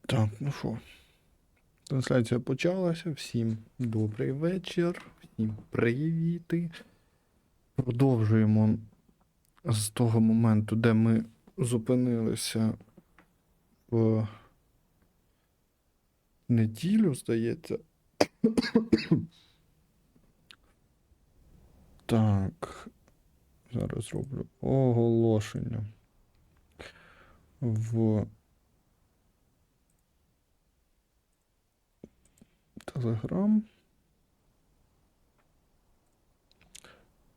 Так, ну що, трансляція почалася. Всім добрий вечір, всім привіти. Продовжуємо з того моменту, де ми зупинилися в неділю, здається. Так, зараз зроблю оголошення в Telegram.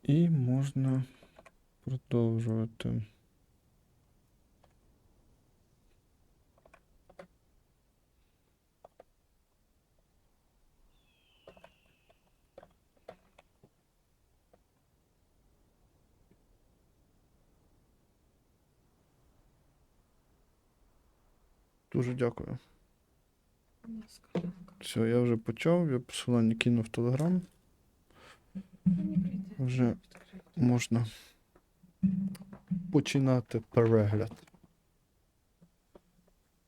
І можна продовжувати. Дуже дякую. Все, я вже почав, я посилання кинув в Телеграм. Вже можна починати перегляд.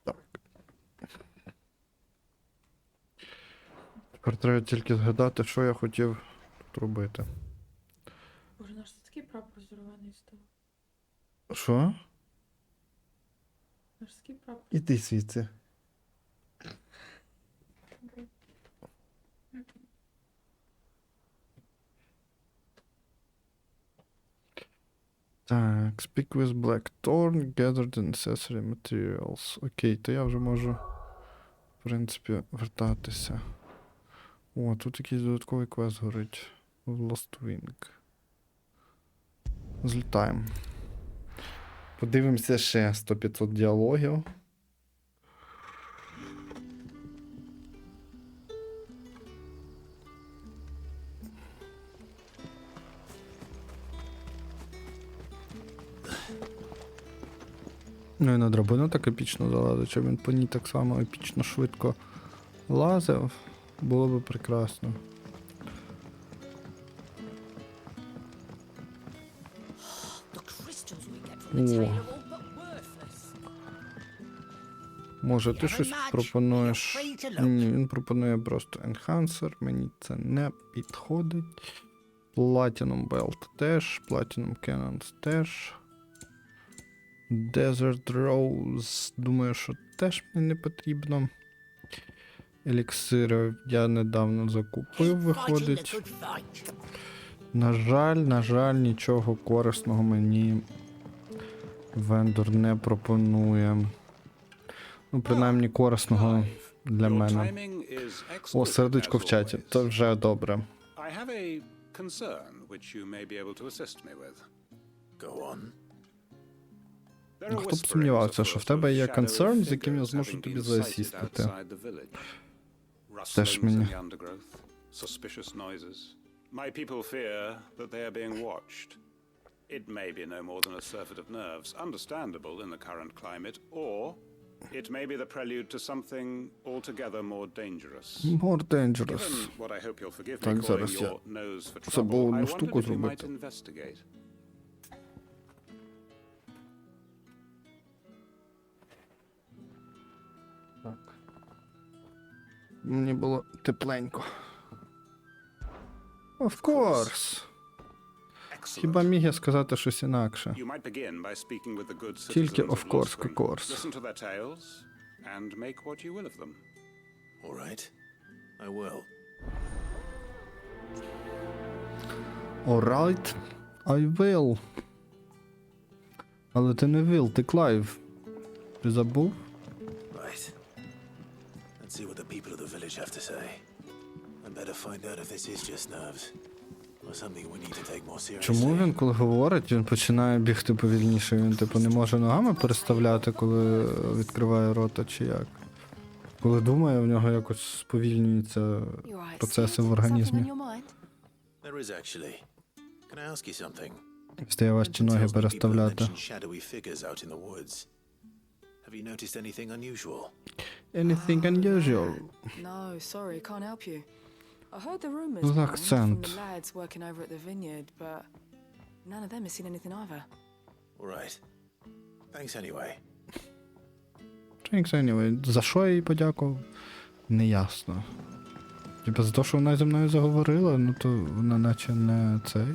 Так. Тепер треба тільки згадати, що я хотів тут робити. Боже, наш такий прапор здорований став. Що? Наш такий прапор. Іди звідси. Так, speak with Blackthorn, gather the necessary materials. Окей, то я вже можу, в принципі, вертатися. О, тут якийсь додатковий квест горить. Lost Wing. Злітаємо. Подивимося ще 100-500 діалогів. Ну і на драбину так епічно залазить, щоб він по ній так само епічно швидко лазив. Було би прекрасно. О. Може, ти щось пропонуєш? Ні, він пропонує просто Enhancer, мені це не підходить. Platinum Belt теж, Platinum Cannons теж. Desert Rose, думаю, що теж мені не потрібно. Еліксири я недавно закупив, виходить. На жаль, нічого корисного мені вендор не пропонує. Ну, принаймні, корисного для мене. О, сердечко в чаті. То вже добре. Ну, хто б сумнівався, що в тебе є концерн, з яким я зможу тобі заасістити. Теж мені. My people fear that they are being watched. It may be no more than a surfeit of nerves, understandable in the current climate, or it may be the prelude to something altogether more dangerous. More dangerous. Given what I hope you'll forgive me Так, calling зараз я your nose for забув trouble, I одну wondered штуку if you might зробити. investigate. Так. Мені було тепленько. Of course. Хіба міг я сказати щось інакше? You might begin by speaking with the good Тільки citizens of of course, Lost of course. Listen to their tales and make what you will of them. All right, I will. Alright, I will. Але ти не will, ти Клайв. Ти забув? Right. Let's see what the people of the village have to say. I better find out if this is just nerves. Or something we need to take more seriously. Чому він, коли говорить, він починає бігти повільніше? Він, типу, не може ногами переставляти, коли відкриває рота, чи як? Коли думає, в нього якось сповільнюються процеси в організмі. There is actually. Can I ask you something? Стає важче ноги переставляти. Shadowy figures out in the woods. Have you noticed anything unusual? Anything unusual? No, sorry, can't help you. I heard the rumors With from accent. the lads working over at the vineyard, but none of them has seen anything either. All right. Thanks anyway. Thanks anyway. За що я їй подякував? Неясно. Типа за те, що вона зі мною заговорила, ну то вона наче не цей.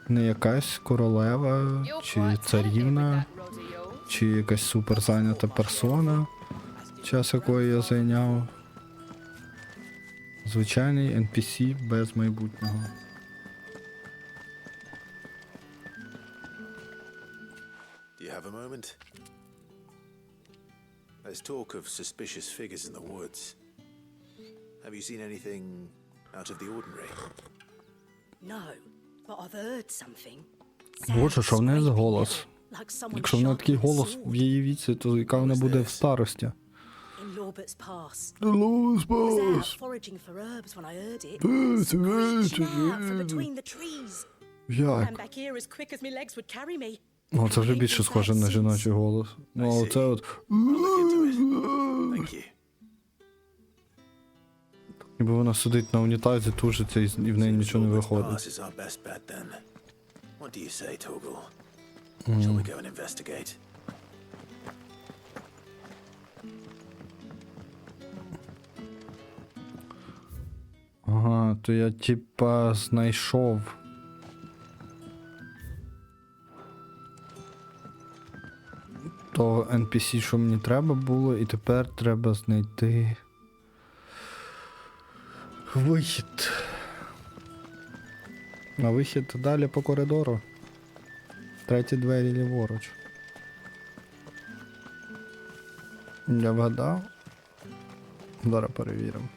Не якась королева, чи царівна, чи якась суперзайнята персона, час якої я зайняв. Звичайний NPC без майбутнього. Do you have a moment? There's talk of suspicious figures in the woods. Have you seen anything out of the ordinary? No, but I've heard something. Боже, що в неї за голос? Like someone Якщо в неї такий голос в її віці, то яка вона буде в старості? in Lorbert's Pass. Лос I was out Пас! foraging for herbs when I heard it. Screeching out from between the trees. Як? Ran back here as quick as my legs would carry me. О, це вже більше схоже на жіночий голос. Ну, а оце от... I'll look into it. Thank you. Ніби вона сидить на унітазі, тужиться і в неї нічого не Lorbert's виходить. Pass is our best bet then. What do you say, Torgal? Shall we go and investigate? Ага, то я типа знайшов. То NPC, що мені треба було, і тепер треба знайти вихід. А вихід далі по коридору. Треті двері ліворуч. Я вгадав. Зараз перевіримо.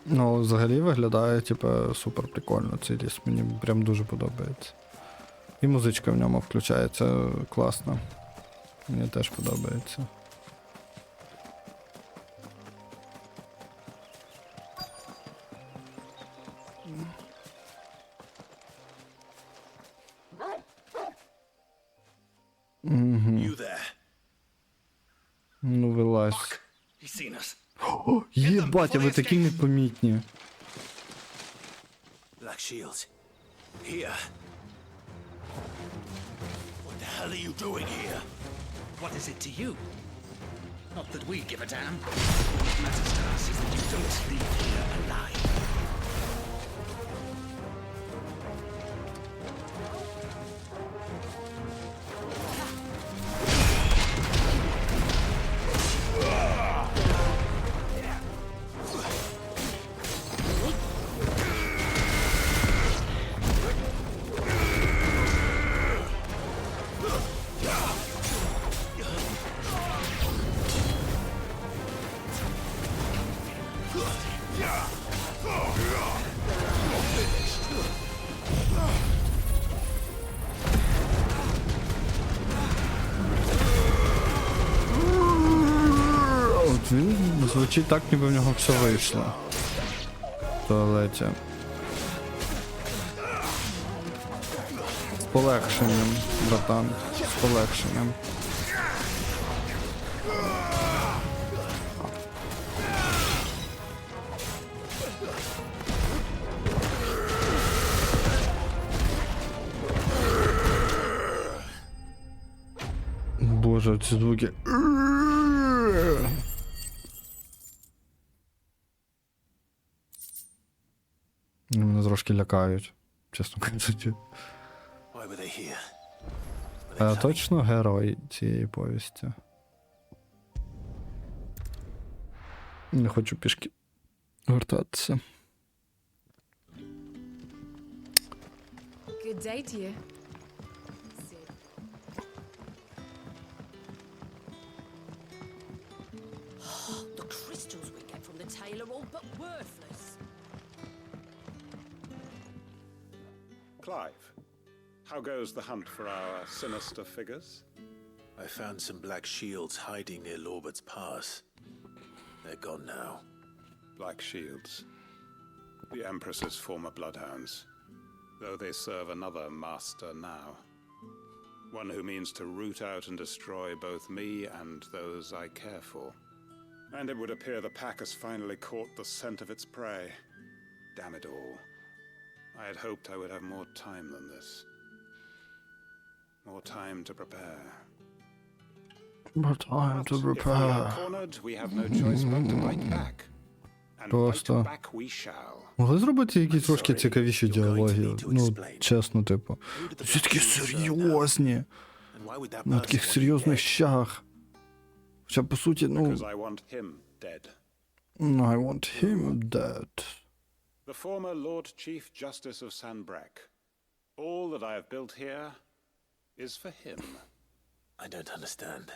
Ну, взагалі виглядає, типа, супер прикольно цей ліс. Мені прям дуже подобається. І музичка в ньому включається класно. Мені теж подобається. You there? Ну, вилазь. He's seen us. О, єбать, а ви такі непомітні. Black Shields. Here. What the hell are you doing here? What is it to you? Not that we give a damn. What matters to us is that you don't leave here alive. От він звучить так, ніби в нього все вийшло. В туалеті. З полегшенням, братан. З полегшенням. Боже, ці звуки. Мене трошки лякають, чесно кажучи. Why were they here? А точно герой цієї повісті? Не хочу пішки вертатися. Good day to you. The crystals we get from the tail are all but worthless. Clive, how goes the hunt for our sinister figures? I found some black shields hiding near Lorbert's Pass. They're gone now. Black Shields. The Empress's former bloodhounds. Though they serve another master now. One who means to root out and destroy both me and those I care for. And it would appear the pack has finally caught the scent of its prey. Damn it all. I had hoped I would have more time than this. More time to prepare. But time to If we are prepare. cornered, we have no choice but to bite back. And Просто. bite back we shall. Могли зробити якісь трошки Sorry, цікавіші you're going to діалоги? need to Ну, explain. чесно, типу. Who did the Всі такі Black Seal serve now? серйозні. And why would that На person таких want you серйозних dead? щах. Хоча, по суті, ну... Because I want him dead. I want him dead. The former Lord Chief Justice of Sanbreque. All that I have built here is for him. I don't understand.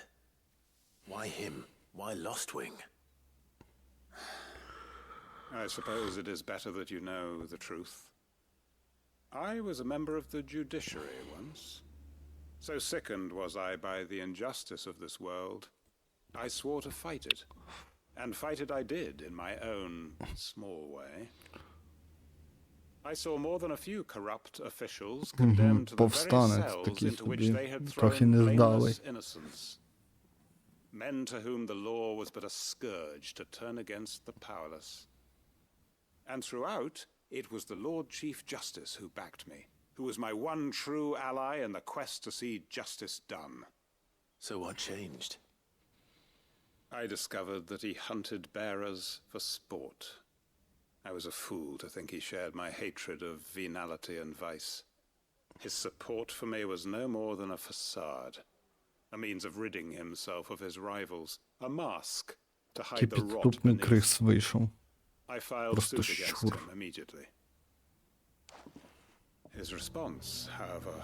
Why him? Why Lostwing? I suppose it is better that you know the truth. I was a member of the judiciary once. So sickened was I by the injustice of this world, I swore to fight it. And fight it I did in my own small way. I saw more than a few corrupt officials condemned to the very Повстанець cells такий into which собі, they had трохи thrown нездалий. blameless innocence. Men to whom the law was but a scourge to turn against the powerless. And throughout, it was the Lord Chief Justice who backed me, who was my one true ally in the quest to see justice done. So what changed? I discovered that he hunted bearers for sport. I was a fool to think he shared my hatred of venality and vice. His support for me was no more than a facade, a means of ridding himself of his rivals, a mask to hide the rot Підступний beneath. крис вийшов. I filed Просто suit against щур. him immediately. His response, however,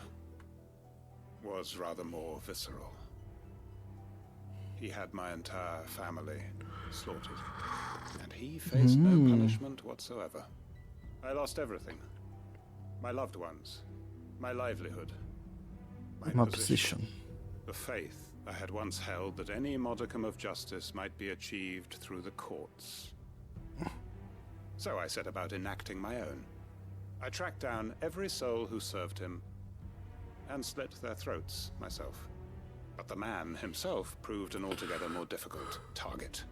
was rather more visceral. He had my entire family slaughtered, and he faced no punishment whatsoever. I lost everything. My loved ones, my livelihood, My position. the faith I had once held that any modicum of justice might be achieved through the courts. So I set about enacting my own. I tracked down every soul who served him and slit their throats myself. But the man himself proved an altogether more difficult target.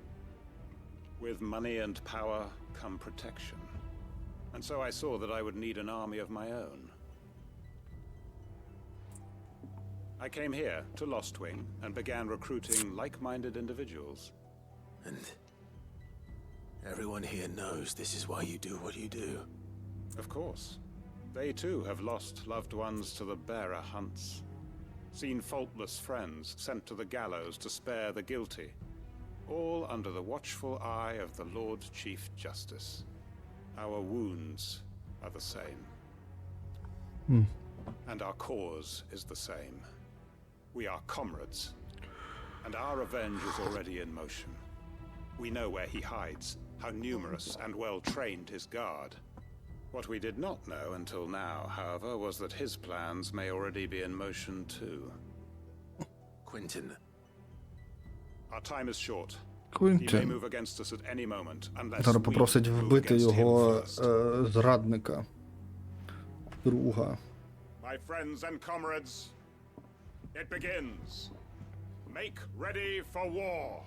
With money and power come protection. And so I saw that I would need an army of my own. I came here to Lostwing and began recruiting like-minded individuals. And everyone here knows this is why you do what you do. Of course. They too have lost loved ones to the bearer hunts. Seen faultless friends sent to the gallows to spare the guilty. All under the watchful eye of the Lord Chief Justice. Our wounds are the same. And our cause is the same. We are comrades. And our revenge is already in motion. We know where he hides, how numerous and well-trained his guard. What we did not know until now, however, was that his plans may already be in motion too. Quentin, Our time is short. He may Квінтін. move against us at any moment, unless Зараз we попросить move вбити against him його first. зрадника. Друга. My friends and comrades, it begins. Make ready for war.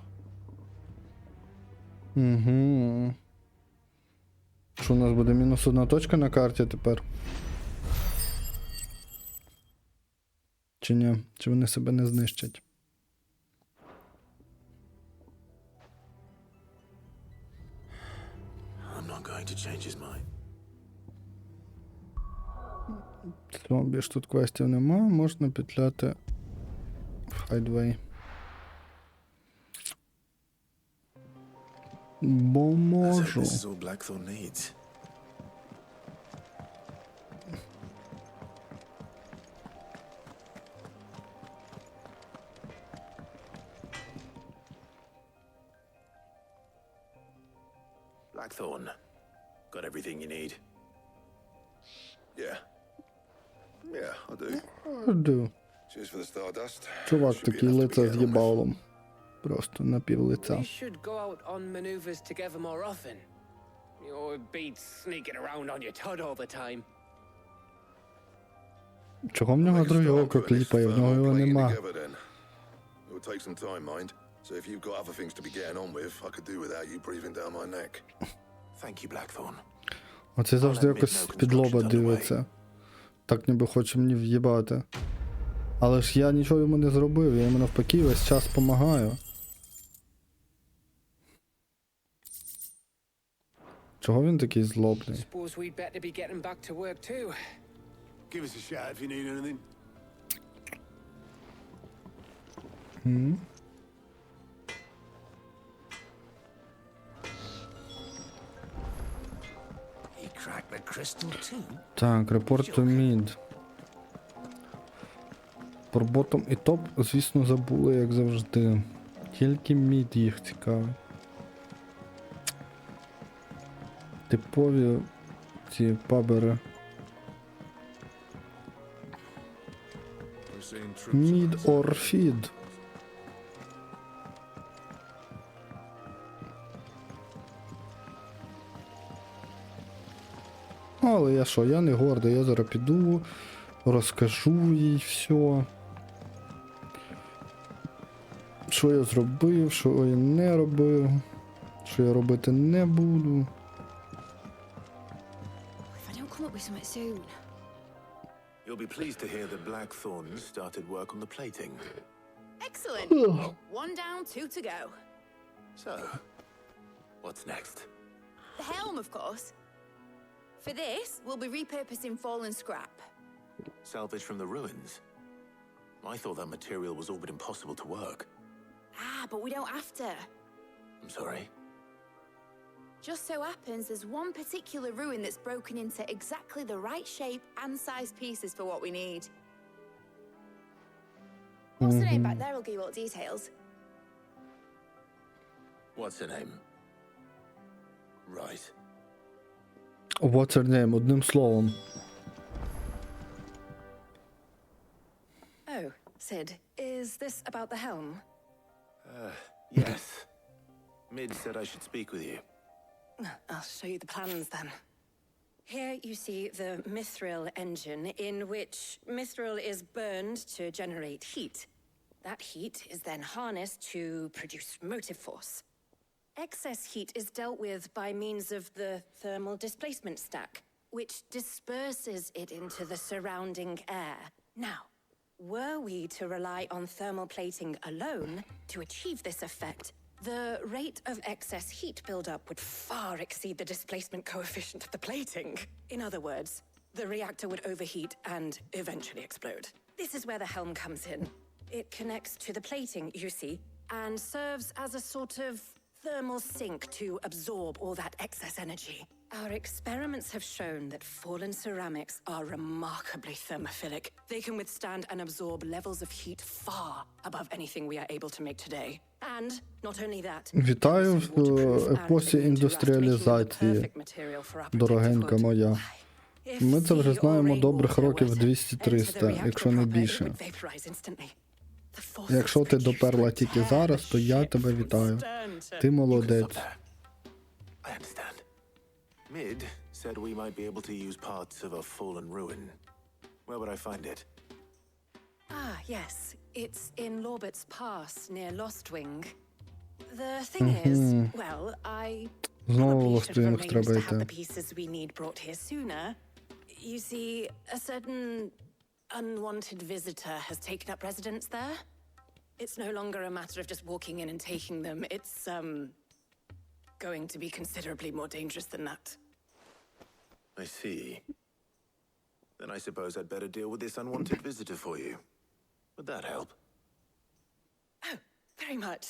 Угу. Що у нас буде мінус одна точка на карті тепер? Чи ні? Чи вони себе не знищать? I'm not going to change his mind. Все, більш тут квестів нема, можна петляти в Хайдвей. Бо Let's hope можу. this is all Blackthorn needs. Blackthorn, got everything you need? Yeah. Yeah, I do. Ду. Cheers for the Stardust. Чувак Should be такий enough to лице be з getting on with. їбалом. Просто на пів лиця. We should go out on maneuvers together more often. You'll be sneaking around on your tud all the time. Чого в нього Make a друге start око to it this кліпає, в firm нього on його playing нема. together then. It will take some time, mind. So if you've got other things to be getting on with, I could do without you breathing down my neck. Thank you, Blackthorn. Оце завжди якось під лоба дивиться. Так ніби хоче мені в'їбати. Але ж я нічого йому не зробив, я йому навпаки весь час допомагаю. Чого він такий злобний? Suppose we'd better be getting back to work too. Give us a shout if you need anything. He cracked the crystal too. Так, репорт to mid. Про ботом і топ, звісно, забули, як завжди. Тільки мід їх цікавить. Типові ці пабери. Mid or feed. Але я що, я не гордий, я зараз піду, розкажу їй все. Що я зробив, що я не робив, що я робити не буду. If I don't come up with something soon. You'll be pleased to hear that Blackthorn started work on the plating. Excellent. One down, two to go. So, what's next? The helm, of course. For this, we'll be repurposing fallen scrap. Salvage from the ruins? I thought that material was all but impossible to work. Ah, but we don't have to. I'm sorry. Just so happens there's one particular ruin that's broken into exactly the right shape and size pieces for what we need. What's the name back there? I'll give you all the details. What's her name? Right. What's her name? Одним словом. Oh, Sid, is this about the helm? Yes. Mid said I should speak with you. I'll show you the plans then. Here you see the mithril engine, in which mithril is burned to generate heat. That heat is then harnessed to produce motive force. Excess heat is dealt with by means of the thermal displacement stack, which disperses it into the surrounding air. Now, were we to rely on thermal plating alone to achieve this effect, the rate of excess heat buildup would far exceed the displacement coefficient of the plating. In other words, the reactor would overheat and eventually explode. This is where the helm comes in. It connects to the plating, you see, and serves as a sort of thermal sink to absorb all that excess energy. Our experiments have shown that fallen ceramics are remarkably thermophilic. They can withstand and absorb levels of heat far above anything we are able to make today. And not only that, Вітаю в епосі індустріалізації, дорогенька моя. Ми це вже знаємо добрих років 200-300, якщо не більше. Якщо ти доперла тільки зараз, то я тебе вітаю. Ти молодець. I understand. Mid said we might be able to use parts of a fallen ruin. Where would I find it? Ah, yes. It's in Lorbert's Pass, near Lostwing. The thing is, well, I Знову probably should have Лостwing arranged треба to have the йти. pieces we need brought here sooner. You see, a certain unwanted visitor has taken up residence there. It's no longer a matter of just walking in and taking them. It's, going to be considerably more dangerous than that. I see. Then I suppose I'd better deal with this unwanted visitor for you. Would that help? Oh, very much.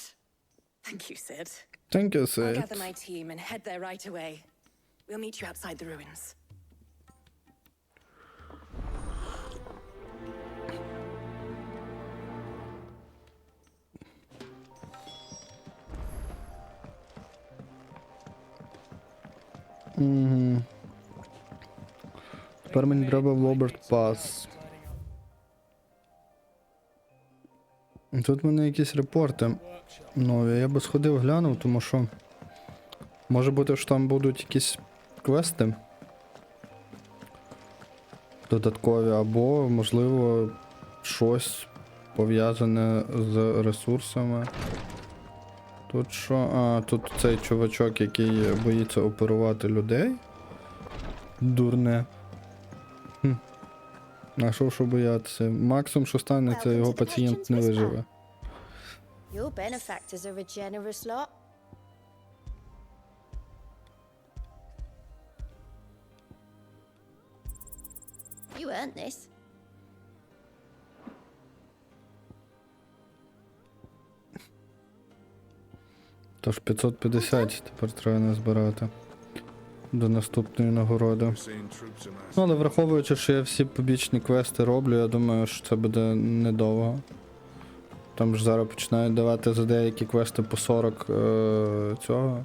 Thank you, Sid. Thank you, I'll Sid. gather my team and head there right away. We'll meet you outside the ruins. Тепер мені треба в Лоберт Пас. Тут в мене якісь репорти нові. Я би сходив глянув, тому що може бути, що там будуть якісь квести додаткові, або, можливо, щось пов'язане з ресурсами. Тут що? А, тут цей чувачок, який боїться оперувати людей. Дурне. А що боятися? Максимум, що станеться, його пацієнт не виживе. Your benefactors are a generous lot. You earned this. Тож 550 тепер треба назбирати до наступної нагороди. Ну, але враховуючи, що я всі побічні квести роблю, я думаю, що це буде недовго. Там ж зараз починають давати за деякі квести по 40 цього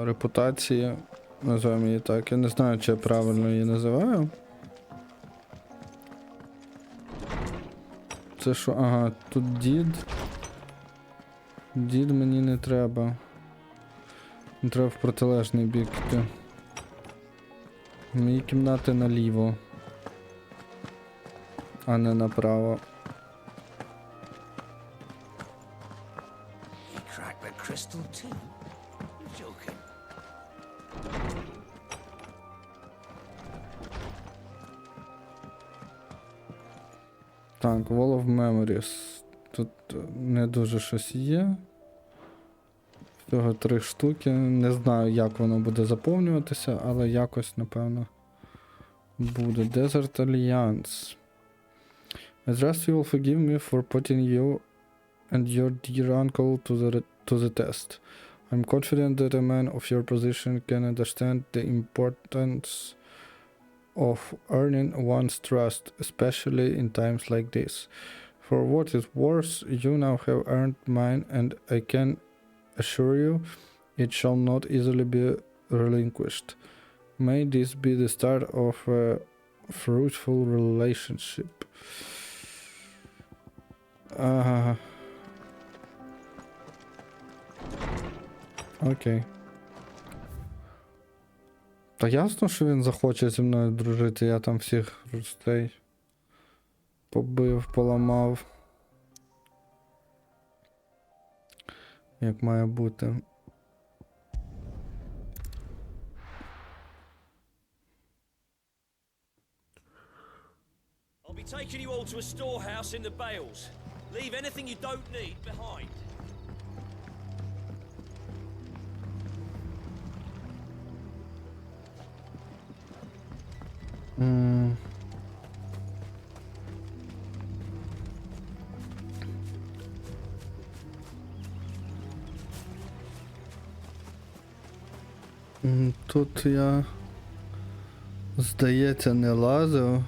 репутації. Називаємо її так. Я не знаю, чи я правильно її називаю. Це що? Ага, тут дід. Дід мені не треба. Не треба в протилежний бік йти. Мої кімнати наліво. А не направо. Crack the crystal too? You're joking. Так, Wall of Memories. Тут не дуже щось є. Всього 3 штуки. Не знаю, як воно буде заповнюватися, але якось, напевно, буде. Desert Alliance. I trust you will forgive me for putting you and your dear uncle to the test. I'm confident that a man of your position can understand the importance of earning one's trust, especially in times like this. For what is worse, you now have earned mine, and I can assure you it shall not easily be relinquished. May this be the start of a fruitful relationship. Окей. Та ясно, що він захоче зі мною дружити, я там всіх цей побив, поламав. Як має бути. I'll be taking you all to a storehouse in the Bales. Leave anything you don't need behind. Тут я, здається, не лазив,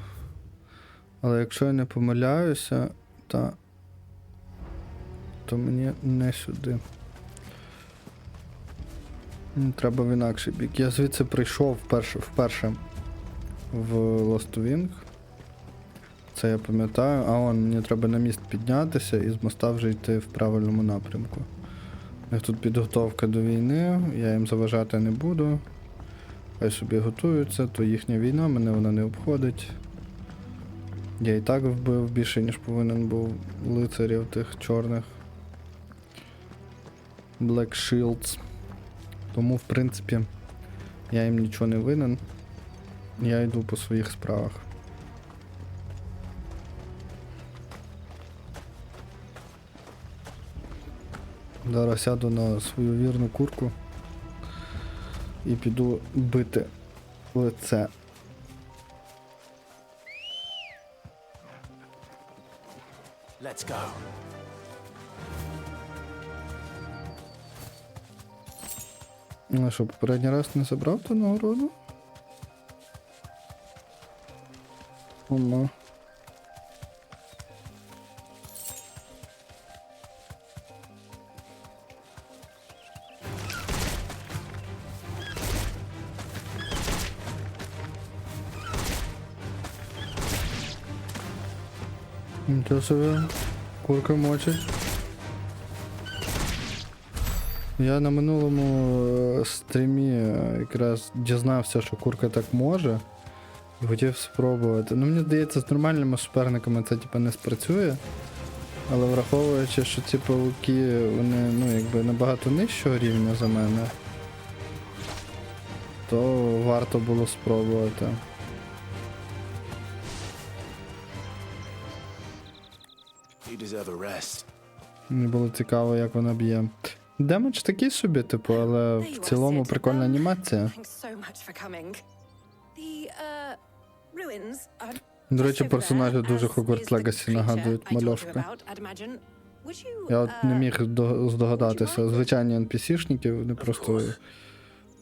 але якщо я не помиляюся, то мені не сюди. Треба в інакший бік. Я звідси прийшов вперше в Lost Wing. Це я пам'ятаю. А мені треба на міст піднятися і з моста вже йти в правильному напрямку. У них тут підготовка до війни, я їм заважати не буду. Хай собі готуються, то їхня війна, мене вона не обходить. Я і так вбив більше, ніж повинен був лицарів тих чорних. Black Shields. Тому, в принципі, я їм нічого не винен. Я йду по своїх справах. Зараз сяду на свою вірну курку і піду бити лице. Let's go. Ну що, попередній раз не забрав ту нагороду? Ома. Нічого собі, курка мочить. Я на минулому стрімі якраз дізнався, що курка так може. І хотів спробувати. Ну, мені здається, з нормальними суперниками це типу не спрацює. Але враховуючи, що ці павуки, вони, ну, якби набагато нижчого рівня за мене. то варто було спробувати. You deserve a rest. Мені було цікаво, як вона б'є. Демедж такий собі, типу, але There в you are, цілому Sid. прикольна анімація. Thanks so much for coming. The ruins are До речі, just over персонажі there, дуже as is Hogwarts the Legacy creature нагадують, I told you мальовка. about, I'd imagine. Would you, Я от не міг здогадатися. Звичайні NPC-шники, вони просто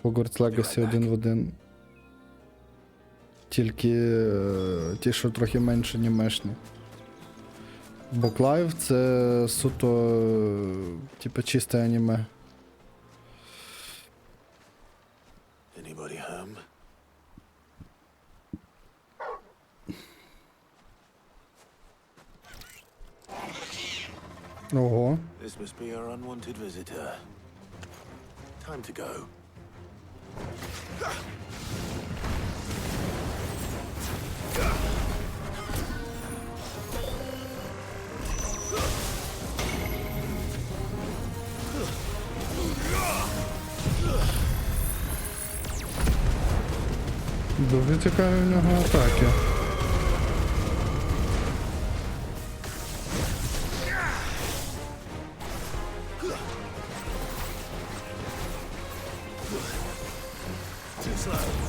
Hogwarts Legacy один в один. Тільки ті, що трохи менше анімешні. Бо Клайв це суто, типу, чисте аніме. Anybody home? Ого. This must be our unwanted visitor. Time to go. Дуже цікаві в нього атаки. Too slow.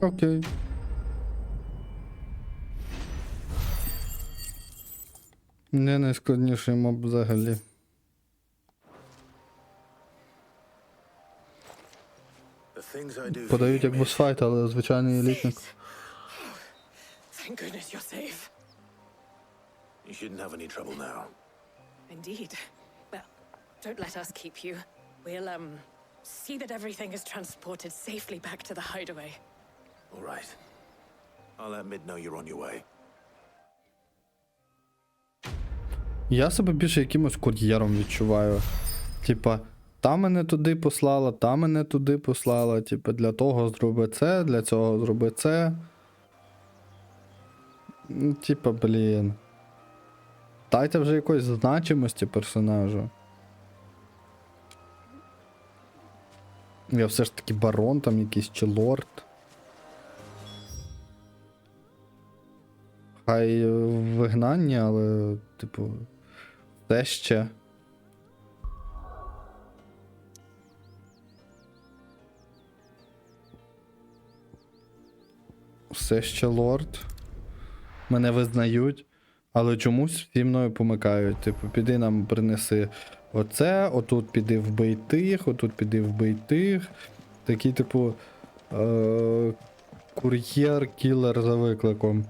Окей. Не найскладніший моб взагалі. The things I do for Подають you, як Mid. босфайт, але звичайний елітник. Thank goodness you're safe. You shouldn't have any trouble now. Indeed. Well, don't let us keep you. We'll, see that everything is transported safely back to the hideaway. All right. I'll let Mid know you're on your way. Я себе більше якимось кур'єром відчуваю. Типа, та мене туди послала, та мене туди послала. Типа, для того зроби це, для цього зроби це. Ну, типа, блін. Дайте вже якоїсь значимості персонажу. Я все ж таки барон там якийсь чи лорд. Хай вигнання, але, типу, все ще. Все ще лорд. Мене визнають, але чомусь всі мною помикають. Типу, піди нам принеси оце, отут піди вбий тих, отут піди вбий тих. Такий, типу, кур'єр-кілер за викликом.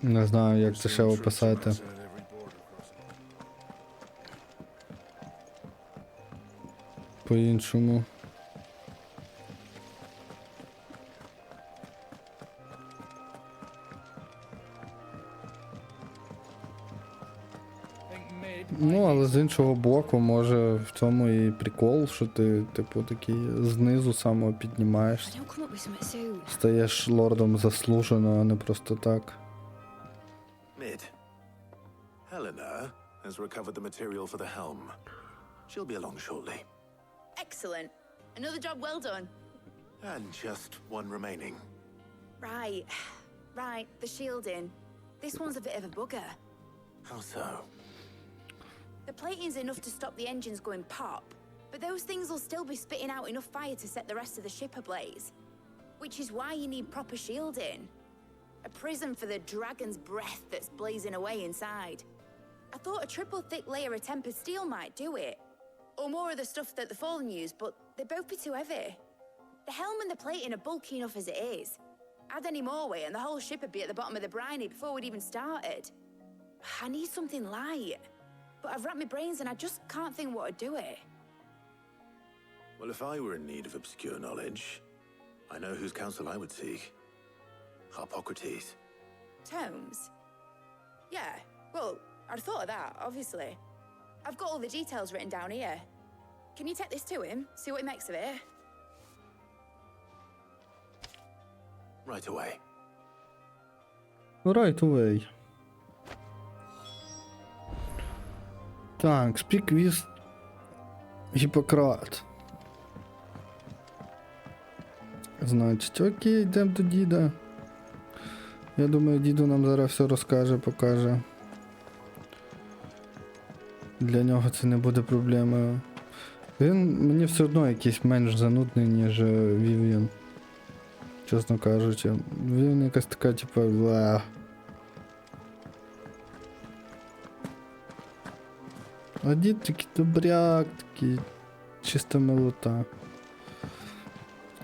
Не знаю, як це ще описати. По-іншому. Ну, але з іншого боку, може в цьому і прикол, що ти, типу, такий знизу самого піднімаєшся. Don't come up with something soon. Стаєш лордом заслужено, а не просто так. Mid. Helena has recovered the material for the helm. She'll be along shortly. Excellent. Another job well done. And just one remaining. Right. Right, the shielding. This one's a bit of a bugger. How so? The plating's enough to stop the engines going pop, but those things will still be spitting out enough fire to set the rest of the ship ablaze. Which is why you need proper shielding. A prison for the dragon's breath that's blazing away inside. I thought a triple thick layer of tempered steel might do it. Or more of the stuff that the Fallen use, but they'd both be too heavy. The helm and the plating are bulky enough as it is. Add any more weight and the whole ship would be at the bottom of the briny before we'd even started. I need something light. But I've racked my brains and I just can't think what would do it. Well, if I were in need of obscure knowledge, I know whose counsel I would seek. Hippocrates. Tomes? Yeah, well, I'd thought of that, obviously. I've got all the details written down here. Can you take this to him, see what he makes of it? Right away. Right away. Так, speak with Гіппократ. Значить, окей, йдемо до діда. Я думаю, діду нам зараз все розкаже, покаже. Для нього це не буде проблемою. Він мені все одно якийсь менш занудний, ніж Вів'ян. Чесно кажучи. Вів'ян якась така, типу, ла. А дід такий добряк, такий чиста милота.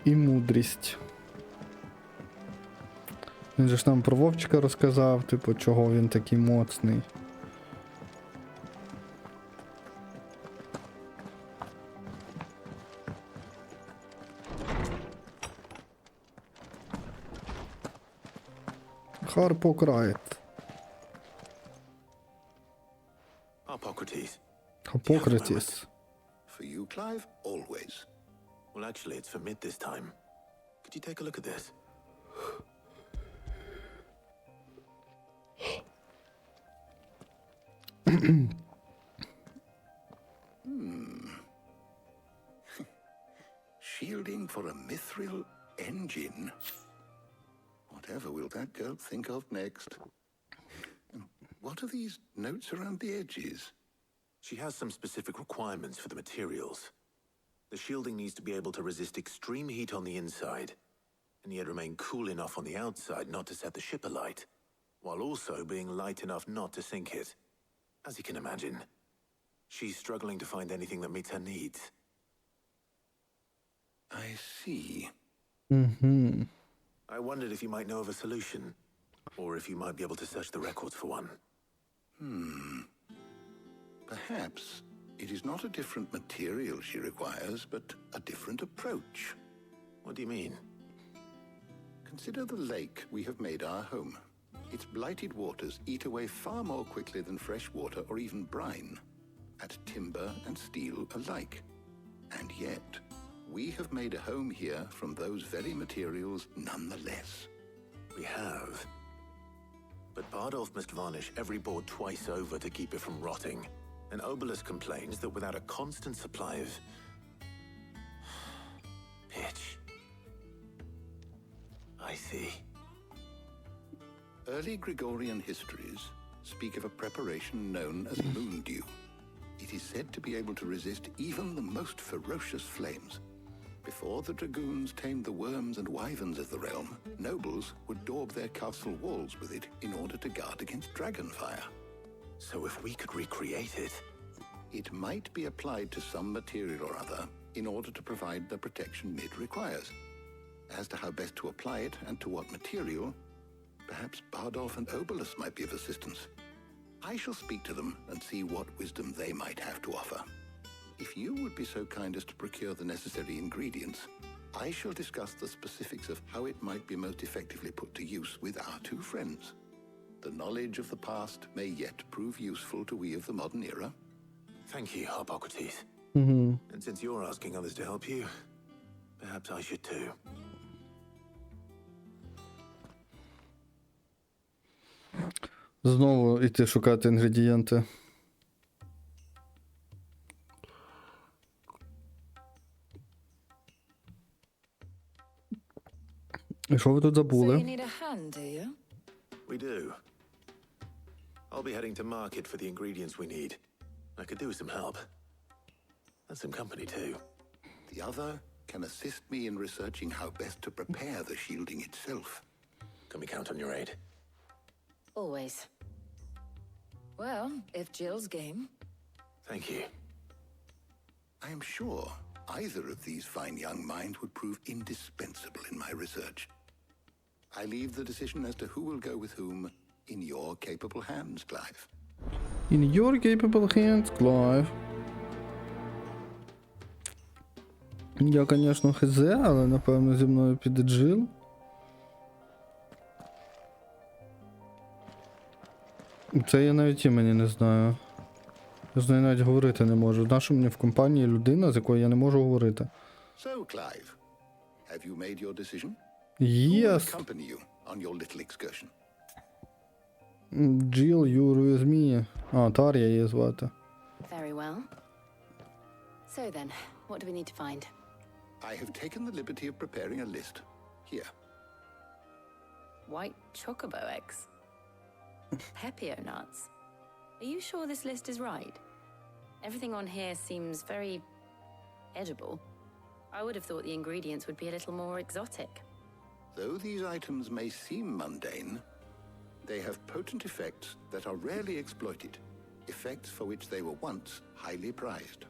І мудрість. Він же ж нам про Вовчика розказав, типу, чого він такий моцний. Харпократ. Hippocrates. Hippocrates. For you, Clive, always. Well, actually, it's for mid this time. Could you take a look at this? Shielding for a mithril engine. Whatever will that girl think of next? And what are these notes around the edges? She has some specific requirements for the materials. The shielding needs to be able to resist extreme heat on the inside, and yet remain cool enough on the outside not to set the ship alight, while also being light enough not to sink it. As you can imagine, she's struggling to find anything that meets her needs. I see. Mm-hmm. I wondered if you might know of a solution, or if you might be able to search the records for one. Perhaps it is not a different material she requires, but a different approach. What do you mean? Consider the lake we have made our home. Its blighted waters eat away far more quickly than fresh water or even brine, at timber and steel alike. And yet, we have made a home here from those very materials nonetheless. We have. But Bardolph must varnish every board twice over to keep it from rotting. And Obelus complains that without a constant supply of pitch. I see. Early Gregorian histories speak of a preparation known as moon dew. It is said to be able to resist even the most ferocious flames. Before the dragoons tamed the worms and wyverns of the realm, nobles would daub their castle walls with it in order to guard against dragon fire. So if we could recreate it... It might be applied to some material or other in order to provide the protection Mid requires. As to how best to apply it and to what material, perhaps Bardolph and Obelus might be of assistance. I shall speak to them and see what wisdom they might have to offer. If you would be so kind as to procure the necessary ingredients, I shall discuss the specifics of how it might be most effectively put to use with our two friends. The knowledge of the past may yet prove useful to we of the modern era. Thank you, Hippocrates. Mm-hmm. And since you're asking others to help you, perhaps I should too. Знову йти шукати інгредієнти. І що ви тут забули? We do. I'll be heading to market for the ingredients we need. I could do with some help. And some company, too. The other can assist me in researching how best to prepare the shielding itself. Can we count on your aid? Always. Well, if Jill's game. Thank you. I am sure either of these fine young minds would prove indispensable in my research. I leave the decision as to who will go with whom in your capable hands, Clive. In your capable hands, Clive. Я, звісно, хз, але, напевно, зі мною піде Джил. Це я навіть імені не знаю. Я з нею навіть говорити не можу. Нащо мені в компанії людина, з якою я не можу говорити? So, Clive, have you made your decision? Who will Yes. accompany you on your little excursion? Jill, you're with me. А, Тар'я її звати. Very well. So then, what do we need to find? I have taken the liberty of preparing a list. Here. White chocobo eggs. Pepio nuts. Are you sure this list is right? Everything on here seems very edible. I would have thought the ingredients would be a little more exotic. Though these items may seem mundane, they have potent effects that are rarely exploited, effects for which they were once highly prized.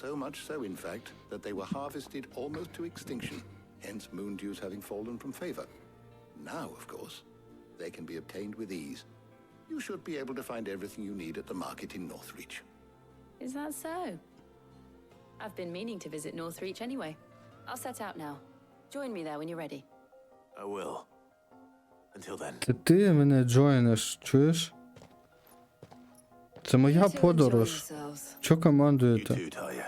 So much so, in fact, that they were harvested almost to extinction, hence moon dews having fallen from favor. Now, of course, they can be obtained with ease. You should be able to find everything you need at the market in Northreach. Is that so? I've been meaning to visit Northreach anyway. I'll set out now. Join me there when you're ready. I will. Until then. Це ти мене джойниш, чуєш? Це моя подорож. Чо You командуєте? too, Talia.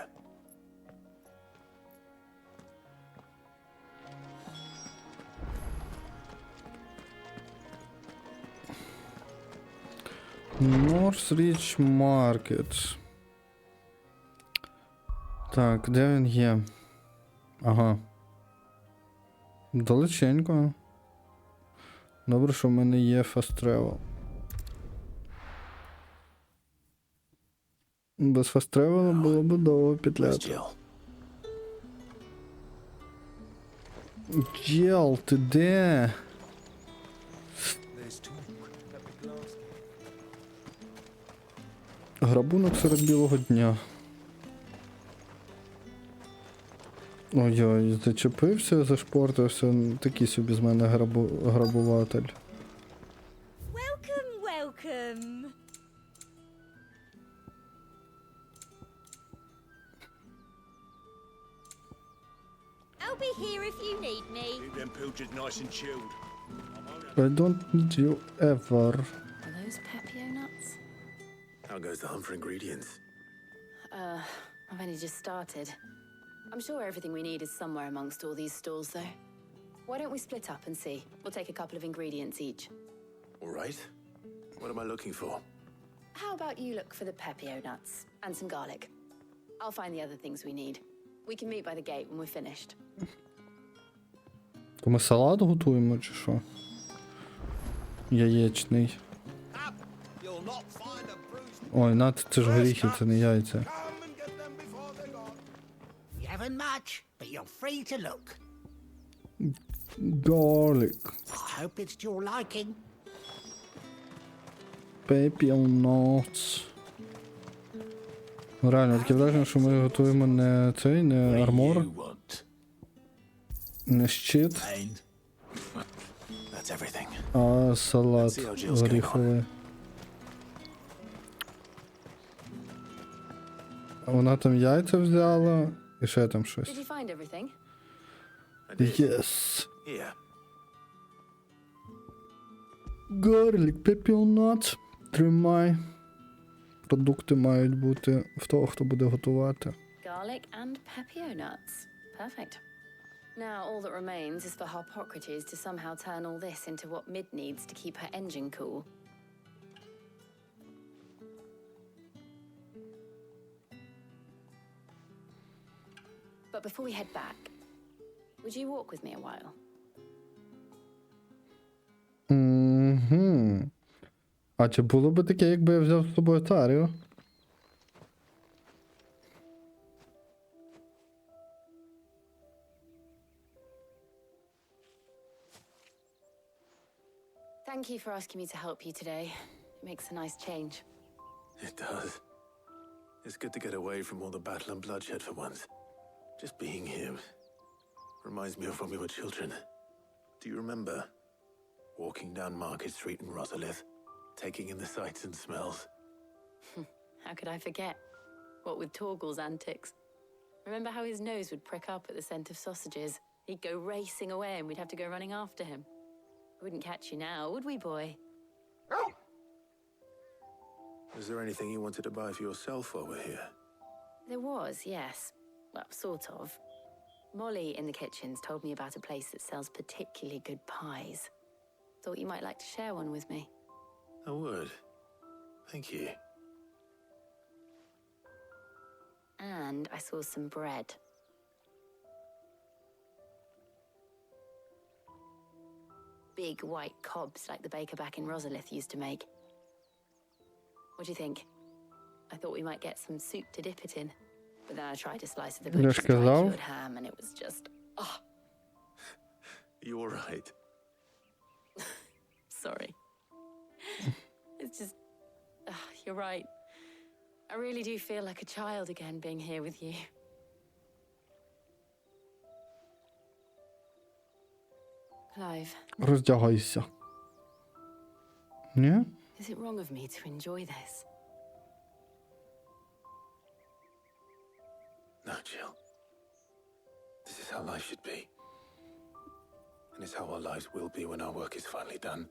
Northreach Market. Так, де він є? Ага. Далеченько. Добре, що в мене є fast travel. Без fast travel було б довго Where's петляти. Jill? Джел, ти де? Грабунок серед білого дня. Ой-ой, зачепився, зашпортився. Такий собі з мене грабуватель. Welcome, welcome. I'll be here if you need me. Keep them pilchards nice and chilled. I don't need you ever. Are those Pepio nuts? How goes the hunt for ingredients? I've only just started. I'm sure everything we need is somewhere amongst all these stalls, though. Why don't we split up and see? We'll take a couple of ingredients each. All right. What am I looking for? How about you look for the Pepio nuts and some garlic? I'll find the other things we need. We can meet by the gate when we're finished. То ми салат готуємо чи що? Яєчний. You'll not find a bruised Ой, нат, це ж горіхи, це не яйця. come and get them before they're gone. You haven't much, but you're free to look. Garlic. I hope it's to your liking. Pepio nuts. Ну, реально, таке враження, що ми готуємо не цей, не армор, You want не щит, pain? That's everything. а салат горіховий. А вона там яйця взяла і ще там Did щось. you find everything? I did. Yes. Here. Garlic, pepio nuts. Тримай. Продукти мають бути в того, хто буде готувати. Garlic and Pepio nuts. Perfect. Now all that remains is for Harpocrates to somehow turn all this into what Mid needs to keep her engine cool. But before we head back, would you walk with me a while? Угу. А А чи було би таке, якби я взяв з собою Тарію? Thank you for asking me to help you today. It makes a nice change. It does. It's good to get away from all the battle and bloodshed for once. Just being here reminds me of when we were children. Do you remember walking down Market Street in Rosalith, taking in the sights and smells? How could I forget? What with Torgal's antics. Remember how his nose would prick up at the scent of sausages? He'd go racing away and we'd have to go running after him. We wouldn't catch you now, would we, boy? Is there anything you wanted to buy for yourself while we're here? There was, yes. Well, sort of. Molly in the kitchens told me about a place that sells particularly good pies. Thought you might like to share one with me. I would. Thank you. And I saw some bread. Big white cobs like the baker back in Rosalith used to make. What do you think? I thought we might get some soup to dip it in. But then I tried a slice of the butcher's dry cured ham and it was just... Oh. You're right. Sorry. It's just... you're right. I really do feel like a child again being here with you. Clive. Роздягайся. Ні? Is it wrong of me to enjoy this? No, Jill. This is how life should be. And it's how our lives will be when our work is finally done.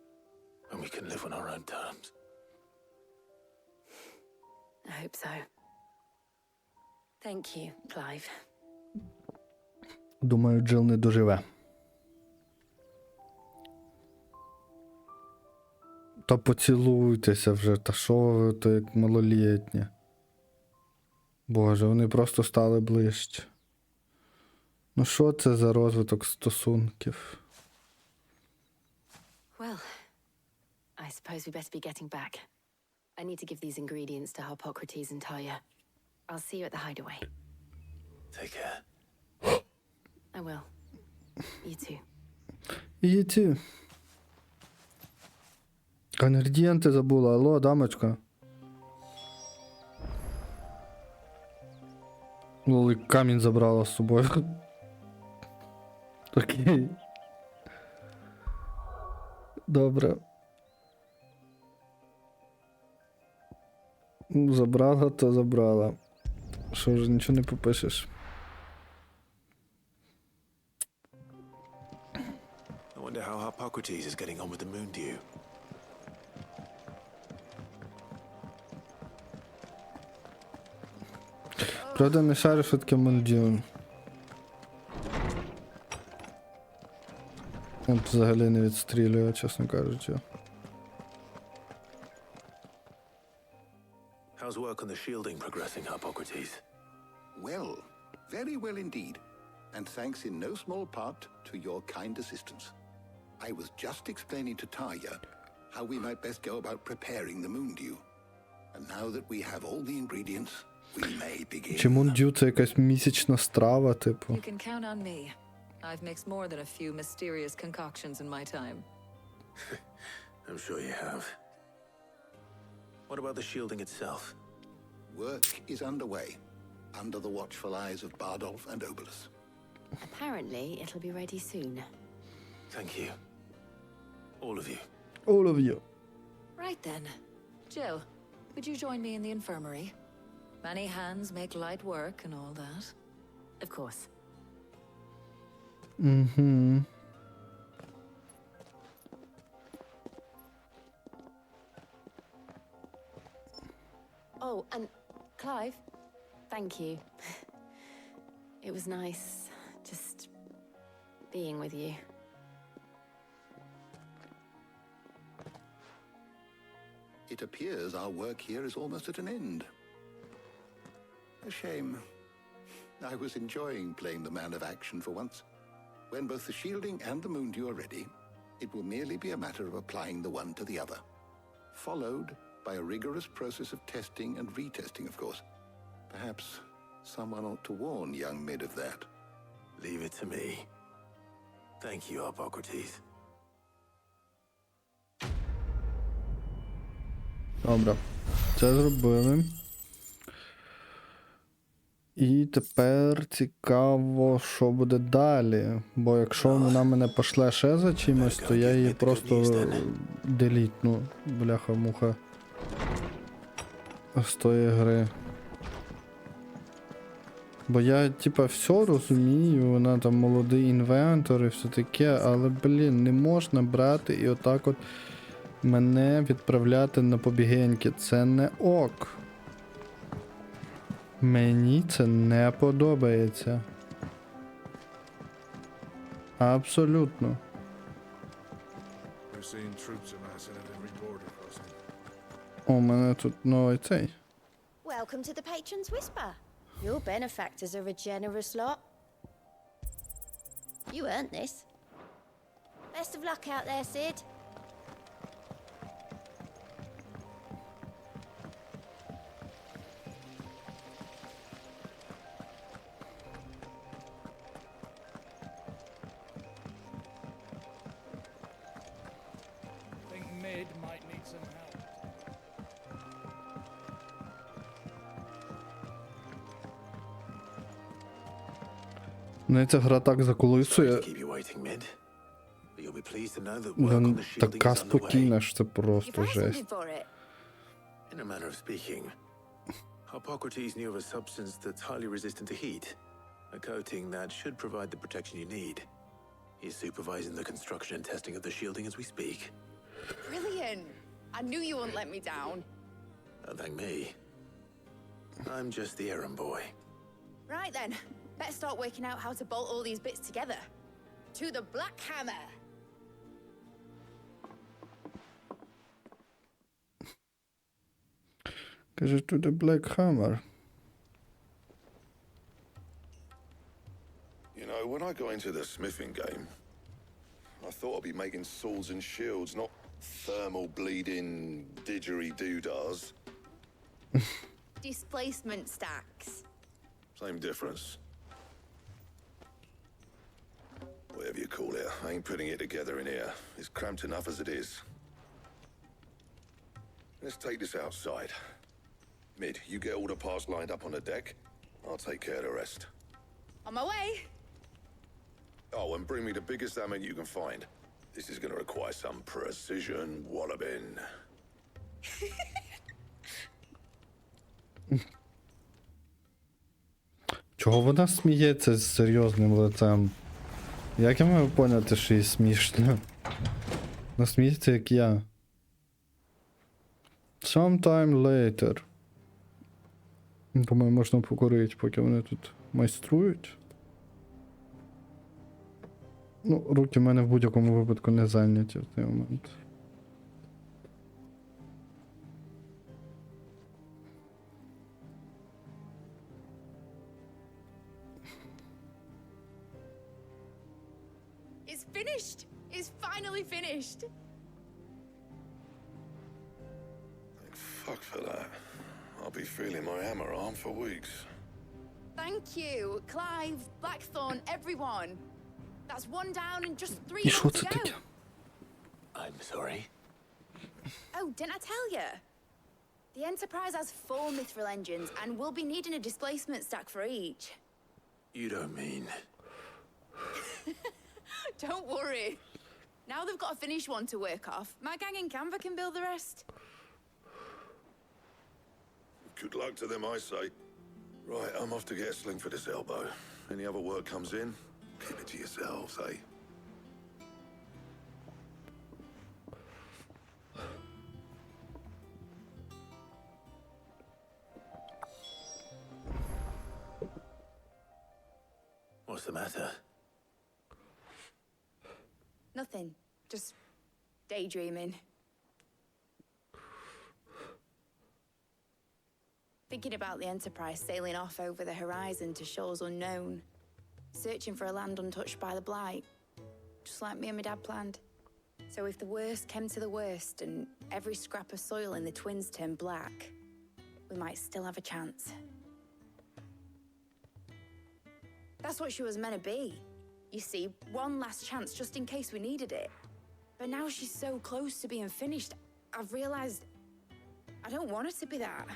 When we can live on our own terms. I hope so. Thank you, Clive. Думаю, Джил не доживе. Та поцілуйтеся вже, та що ви, то як малолітні. Боже, вони просто стали ближче. Ну що це за розвиток стосунків? Well, I suppose we better be getting back. I need to give these ingredients to Harpocrates and Talia. I'll see you at the hideaway. Take care. I will. You too. You too. Інгредієнти забула. Алло, дамочка. Лоли камінь забрала з собою. Окей. Добре. Забрала, то забрала. Що вже нічого не попишеш. I wonder how Harpocrates is getting on with the moon dew. Правда, не шарю, що таке Мальдіон. От взагалі не відстрілює, чесно кажучи. How's work on the shielding progressing, Harpocrates? Well, very well indeed. And thanks in no small part to your kind assistance. I was just explaining to Talia how we might best go about preparing the moon dew. And now that we have all the ingredients, we may begin. Чи Мундю це якась місячна страва, типу? You can count on me. I've mixed more than a few mysterious concoctions in my time. I'm sure you have. What about the shielding itself? Work is underway, under the watchful eyes of Bardolph and Obolus. Apparently, it'll be ready soon. Thank you. All of you. All of you. Right then. Jill, would you join me in the infirmary? Many hands make light work and all that. Of course. Mm-hmm. Oh, and Clive, thank you. It was nice just being with you. It appears our work here is almost at an end. A shame. I was enjoying playing the man of action for once. When both the shielding and the moon dew are ready, it will merely be a matter of applying the one to the other. followed by a rigorous process of testing and retesting, of course. Perhaps someone ought to warn young Mid of that. Leave it to me. Thank you, Hippocrates. Добре. Це зробили. І тепер цікаво, що буде далі. Бо якщо вона мене пошле ще за чимось, то я її просто делітну. Бляха-муха. З тої гри. Бо я, типа, все розумію, вона там молодий інвентор і все таке, але, блін, не можна брати і отак от мене відправляти на побігеньки. Це не ок. Мені це не подобається. Абсолютно. У мене тут новий цей. Welcome to the Patron's Whisper. Your benefactors are a generous lot. You earned this. Best of luck out there, Sid. Think Mid might need some help. Мене ця гра так заколисує. Keep you waiting, Mid. But you'll be pleased to know that work on Вона the shielding така is underway. спокійна, що це You просто found жесть. something for it? In a manner of speaking, Hippocrates knew of a substance that's highly resistant to heat, a coating that should provide the protection you need. He's supervising the construction and testing of the shielding as we speak. Brilliant. I knew you wouldn't let me down. Don't thank me. I'm just the errand boy. Right then, better start working out how to bolt all these bits together. To the Black Hammer. Каже, to the Black Hammer. You know, when I got into the smithing game, I thought I'd be making swords and shields, not thermal bleeding didgeridoo-dahs. Displacement stacks. Same difference. Whatever you call it, I ain't putting it together in here. It's cramped enough as it is. Let's take this outside. Mid, you get all the parts lined up on the deck. I'll take care of the rest. On my way. Oh, and bring me the biggest hammer you can find. This is gonna require some precision walloping. Чого вона сміється з серйозним лицем? Як я маю поняти, що їй смішно? Вона сміється, як я. Sometime later. По-моєму, можна покурити, поки вони тут майструють. Ну, руки в мене в будь-якому випадку не зайняті в цей момент. It's finished. It's finally finished. Thank fuck for that. I'll be feeling my hammer arm for weeks. Thank you, Clive, Blackthorn, everyone. That's one down and just 3 І що more це to go. таке? I'm sorry. Oh, didn't I tell you? The Enterprise has 4 mithril engines and we'll be needing a displacement stack for each. You don't mean... Don't worry. Now they've got a finished one to work off. My gang in Canva can build the rest. Good luck to them, I say. Right, I'm off to get a sling for this elbow. Any other work comes in, keep it to yourselves, eh? What's the matter? Nothing. Just daydreaming. Thinking about the Enterprise sailing off over the horizon to shores unknown, searching for a land untouched by the Blight, just like me and my dad planned. So if the worst came to the worst and every scrap of soil in the twins turned black, we might still have a chance. That's what she was meant to be. You see, one last chance just in case we needed it. But now she's so close to being finished, I've realized I don't want it to be that.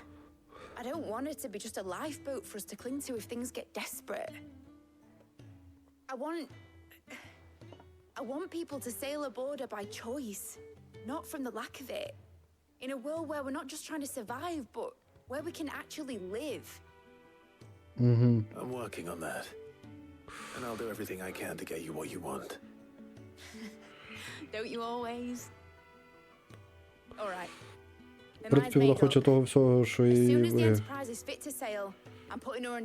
I don't want it to be just a lifeboat for us to cling to if things get desperate. I want people to sail aboard her by choice, not from the lack of it. In a world where we're not just trying to survive, but where we can actually live. I'm working on that. And I'll do everything I can to get you what you want. Don't you always? All right. В принципі, вона хоче того всього, що їй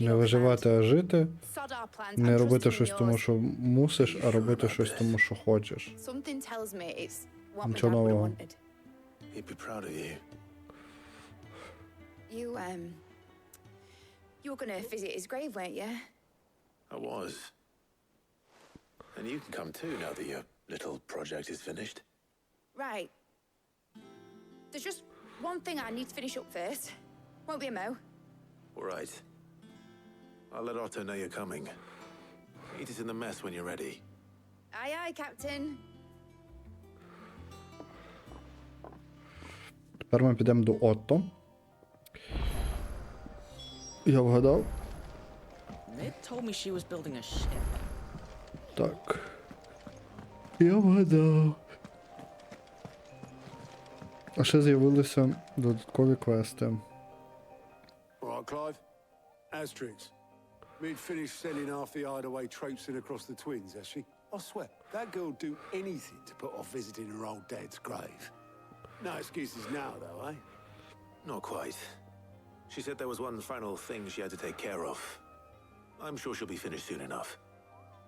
не виживати, а жити. Не робити щось тому, що мусиш, а робити щось тому, що хочеш. Нічого нового. You were gonna visit his grave, weren't you? I was. And you can come too now that your little project is finished. Right. There's just one thing I need to finish up first. Won't be a mo. All right. I'll let Otto know you're coming. Meet us in the mess when you're ready. Aye, aye, Captain. Тепер ми підемо до Отто. Я вгадав. Mid told me she was building a ship. Так. Я вгадав. А ще з'явилися додаткові квести. All right, Clive. Asterix. Mid finished sending half the hideaway traipsing across the twins, has she? I swear, that girl'd do anything to put off visiting her old dad's grave. No excuses now, though, eh? Not quite. She said there was one final thing she had to take care of. I'm sure she'll be finished soon enough.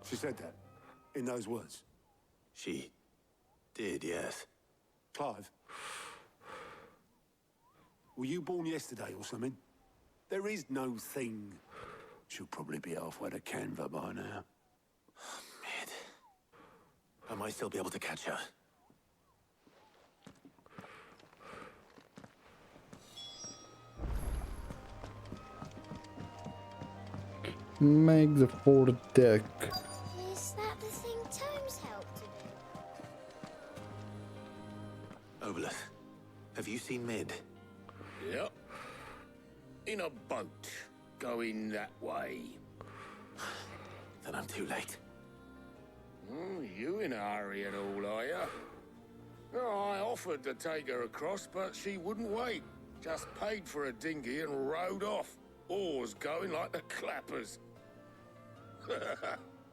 She said that? In those words? She did, yes. Clive? Were you born yesterday or something? There is no thing. She'll probably be halfway to Canva by now. Mid. I might still be able to catch her. Make the fore deck. Is that the thing Tomes helped to do? Obelus, have you seen Mid? Yep. In a boat, going that way. Then I'm too late. You in a hurry and all, are you? I offered to take her across, but she wouldn't wait. Just paid for a dinghy and rowed off. Oars going like the clappers.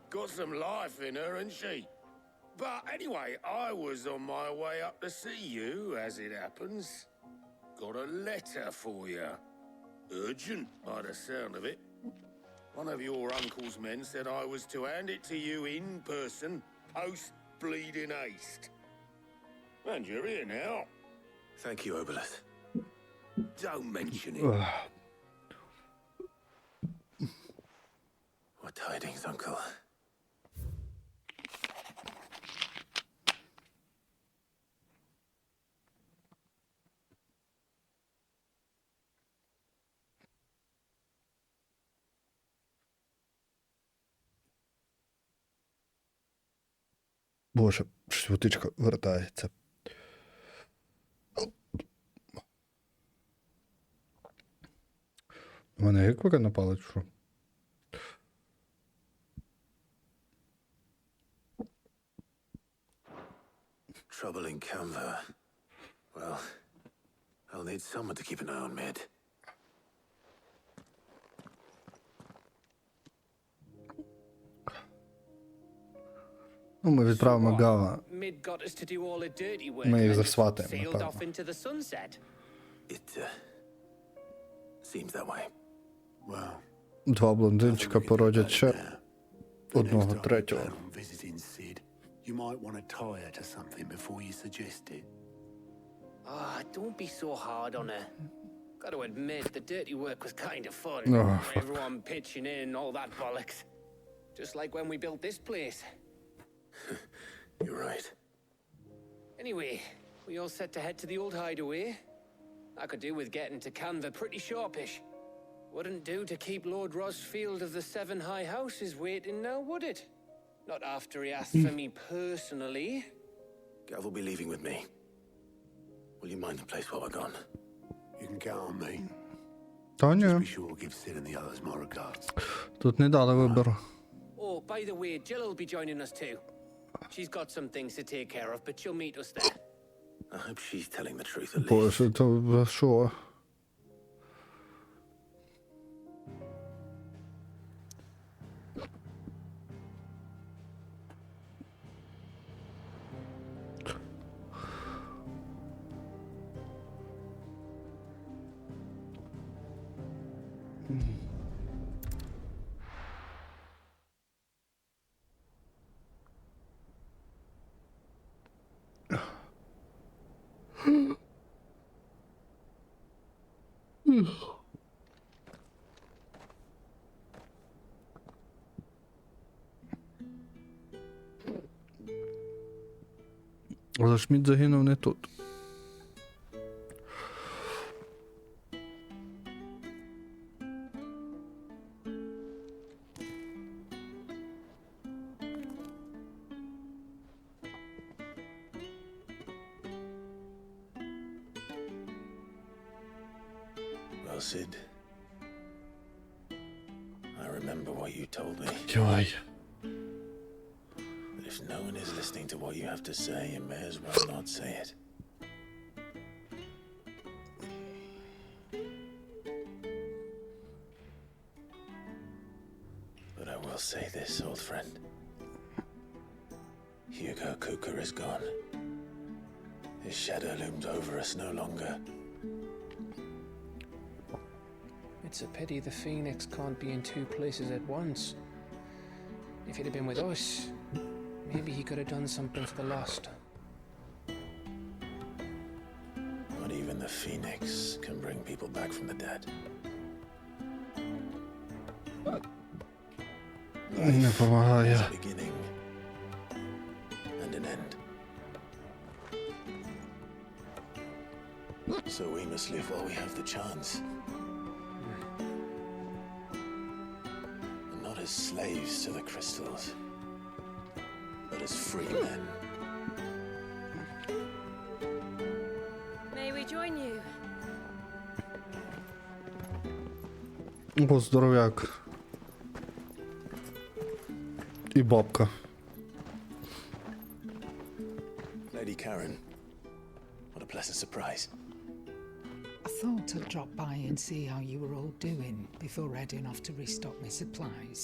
Got some life in her, ain't she? But anyway, I was on my way up to see you, as it happens. Got a letter for you. Urgent, by the sound of it. One of your uncle's men said I was to hand it to you in person, post-bleeding haste. And you're here now. Thank you, Obelus. Don't mention it. What tidings, Uncle? Боже, щось водичка вертається. У мене гиквика напала, чи що? Trouble in Canva. Well, I'll need someone to keep an eye on Mid. Ну, ми відправимо Гава. Mid got us to do all the dirty work. Ми їх and засватаємо, sailed напевно. off into the sunset. It seems that way. Well, Два блондинчика породять ще одного третього. visiting Sid, you might want to tie her to something before you suggest it. Don't be so hard on her. Got to admit, the dirty work was kind of fun. Oh, fuck. Everyone pitching in, all that bollocks. Just like when we built this place. You're right. Anyway, we all set to head to the old hideaway. I could do with getting to Canva pretty sharpish. Wouldn't do to keep Lord Rosfield of the Seven High Houses waiting now, would it? Not after he asked for me personally. Gav will be leaving with me. Will you mind the place while we're gone? You can count on me. Та Just be ні, sure to give Sid and the others my regards. тут не дали вибору. Oh, by the way, Jill will be joining us too. She's got some things to take care of, but she'll meet us there. I hope she's telling the truth at least. Боже, то за що? Але Шмідт загинув не тут. Well, Sid, I remember what you told me. Йой. But if no one is listening to what you have to say, you may as well not say it. But I will say this, old friend. Hugo Cooker is gone. His shadow looms over us no longer. It's a pity the Phoenix can't be in two places at once. If he'd have been with us, maybe he could have done something for the lost. Not even the Phoenix can bring people back from the dead. Не помагає. There's a beginning and an end. So we must live while we have the chance. And not as slaves to the crystals, but as free men. May we join you? О, здоров'як. І бабка. Lady Karen, what a pleasant surprise. I thought I'd drop by and see how you were all doing before heading off to restock my supplies.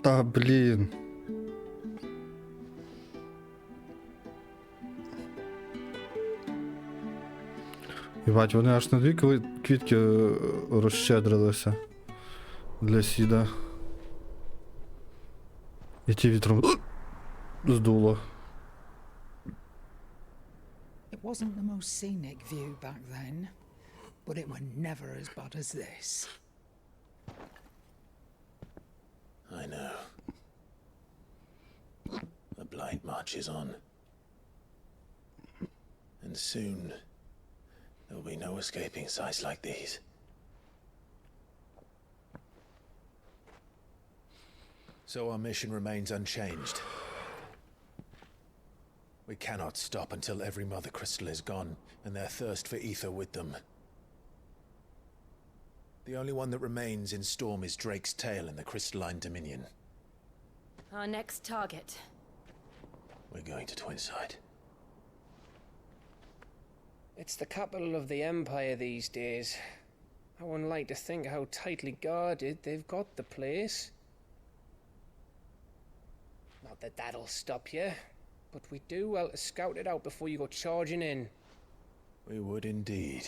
Та блін. Єбать, вони аж на дві квітки розщедрилися для Сіда. І ті вітром здуло. It wasn't the most scenic view back then, but it were never as bad as this. I know. The blight marches on. And soon, there will be no escaping sights like these. So our mission remains unchanged. We cannot stop until every mother crystal is gone, and their thirst for ether with them. The only one that remains in Storm is Drake's tail in the crystalline dominion. Our next target. We're going to Twinside. It's the capital of the Empire these days. I wouldn't like to think how tightly guarded they've got the place. Not that that'll stop you, but we do well to scout it out before you go charging in. We would indeed.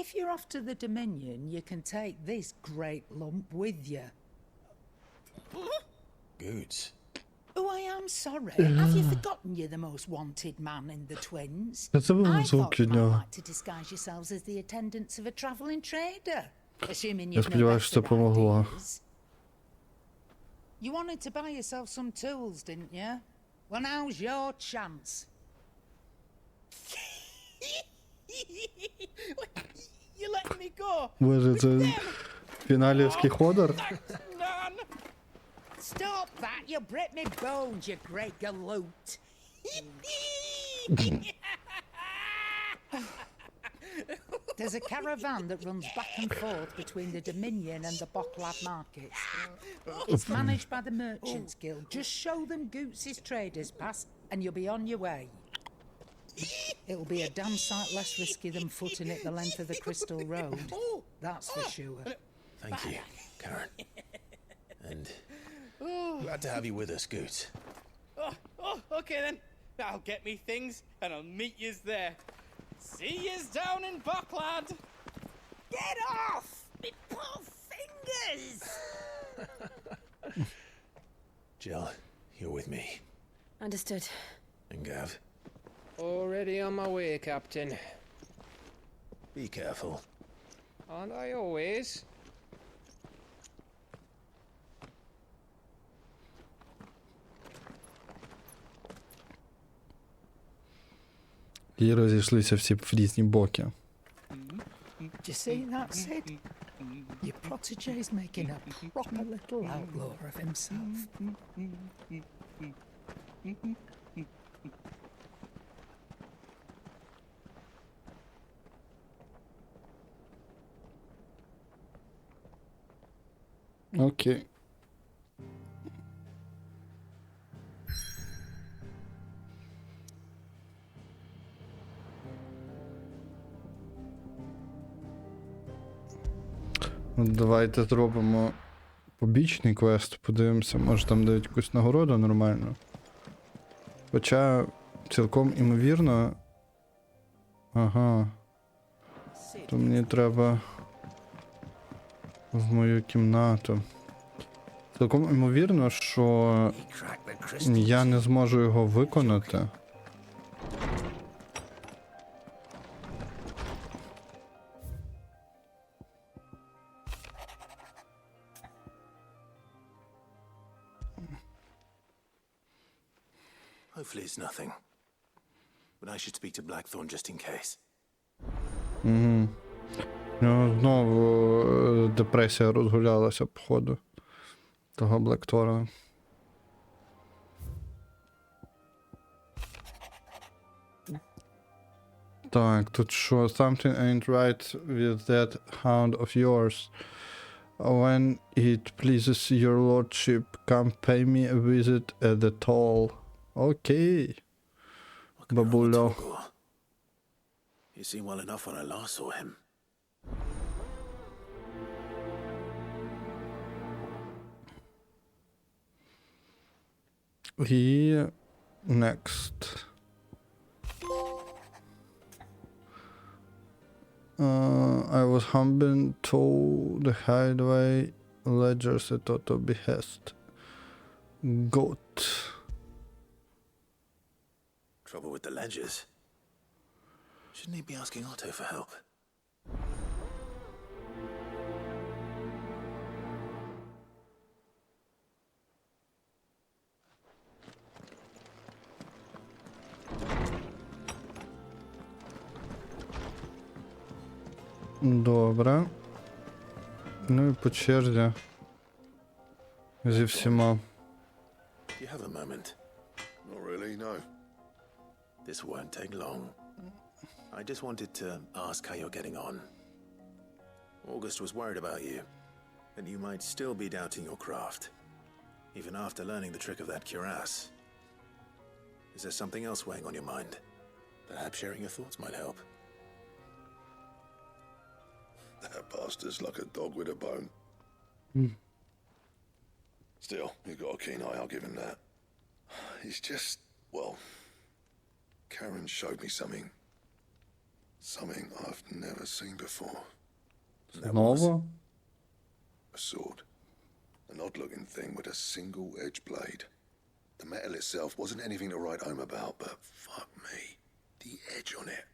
If you're off to the Dominion, you can take this great lump with you. Goods. Oh, I am sorry. Have you forgotten you're the most wanted man in the Twins? Це був I звук thought від you might нього. like to disguise yourselves as the attendants of a travelling trader. Assuming Я you've no сподіваюся, що це better помогло. ideas. You wanted to buy yourself some tools, didn't you? Well, now's your chance. You're letting me go. Боже, це фіналівський ходор? Stop that! You break me bones, you great galoot! There's a caravan that runs back and forth between the Dominion and the Bocklad markets. It's managed by the Merchants Guild. Just show them Goots' traders pass and you'll be on your way. It'll be a damn sight less risky than footing it the length of the Crystal Road. That's for sure. Thank you, Karen. And glad to have you with us, Goots. Okay then. I'll get me things and I'll meet yous there. See yous down in Buckland. Get off! Me poor fingers! Jill, you're with me. Understood. And Gav, Already on my way, Captain. be careful. Aren't I always? І розійшлися всі в різні боки. Do you see that, Sid? Your protege's making a proper little outlaw of himself. Окей. Ну, давайте зробимо побічний квест, подивимося, може там дають якусь нагороду нормальну. Хоча цілком імовірно. Ага. То мені треба в мою кімнату. Цілком імовірно, що я не зможу його виконати. Hopefully it's nothing. But I should speak to Blackthorn just in case. Угу. Ну, знову депресія розгулялася, походу. Того Блектора. Так, тут що? Something ain't right with that hound of yours. When it pleases your lordship, come pay me a visit at the toll. Окей. Бабуло. You seemed well enough when I last saw him. He next. I was humbled to the hideaway ledgers at auto behest. Goat. Trouble with the ledgers. Shouldn't he be asking Otto for help? Добре. Ну і по черзі. Зі всіма. Do you have a moment? Not really, no. This won't take long. I just wanted to ask how you're getting on. August was worried about you, that you might still be doubting your craft, even after learning the trick of that cuirass. Is there something else weighing on your mind? Perhaps sharing your thoughts might help. That bastard's like a dog with a bone. Still, you've got a keen eye, I'll give him that. He's just, well, Karen showed me something. Something I've never seen before. Знову? A sword. An odd-looking thing with a single-edged blade. The metal itself wasn't anything to write home about, but fuck me. The edge on it.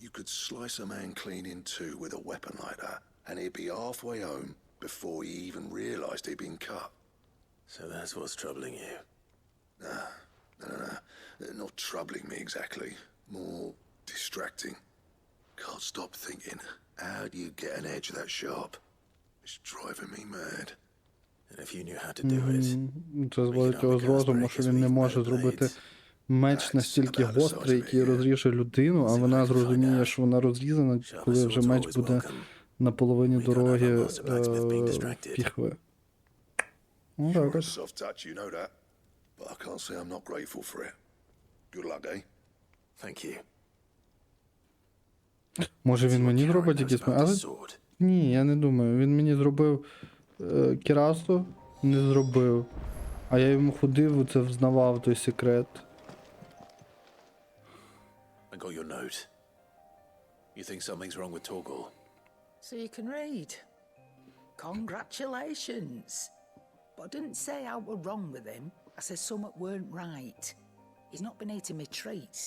You could slice a man clean in two with a weapon like that, and he'd be halfway home before he even realised he'd been cut. So that's what's troubling you. No. Not troubling me exactly. More distracting. Can't stop thinking, how do you get an edge that sharp? It's driving me mad. And if you knew how to do it, Це зводить його з розуму, що він не може зробити меч настільки гострий, який розріже людину, а вона зрозуміє, що вона розрізана, коли вже меч буде на половині дороги піхви. Ну, Sure, так a от. soft touch, you know that. But I can't say I'm not grateful for it. Good luck, eh? Thank you. Може він мені зробить якийсь... Але ні, я не думаю. Він мені зробив кірасу, не зробив. А я йому ходив, це взнавав той секрет. I got your note. You think something's wrong with Torgal? So you can read. Congratulations. But I didn't say I were wrong with him. I said something weren't right. He's not been eating me treats.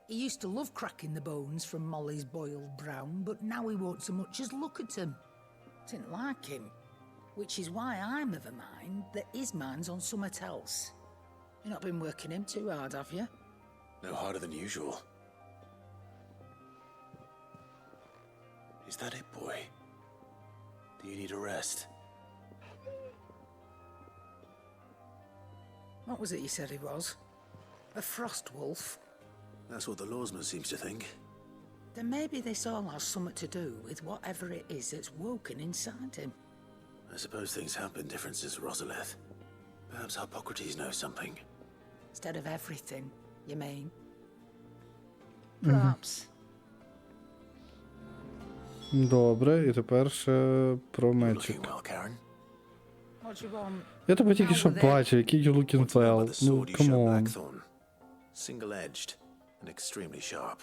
He used to love cracking the bones from Molly's boiled brown, but now he won't so much as look at them. Didn't like him. Which is why I'm of a mind that his mind's on something else. You've not been working him too hard, have you? No harder than usual. Is that it, boy? Do you need a rest? What was it you said he was? A frost wolf? That's what the lawsman seems to think. Then maybe this all has something to do with whatever it is that's woken inside him. I suppose things have been different since Rosalith. Perhaps Hippocrates knows something. Instead of everything, you mean? Perhaps. Добре, і тепер ще про мечик. What do you want? Я тебе тільки що бачив, який looking well. Ну, камон. Single-edged and extremely sharp.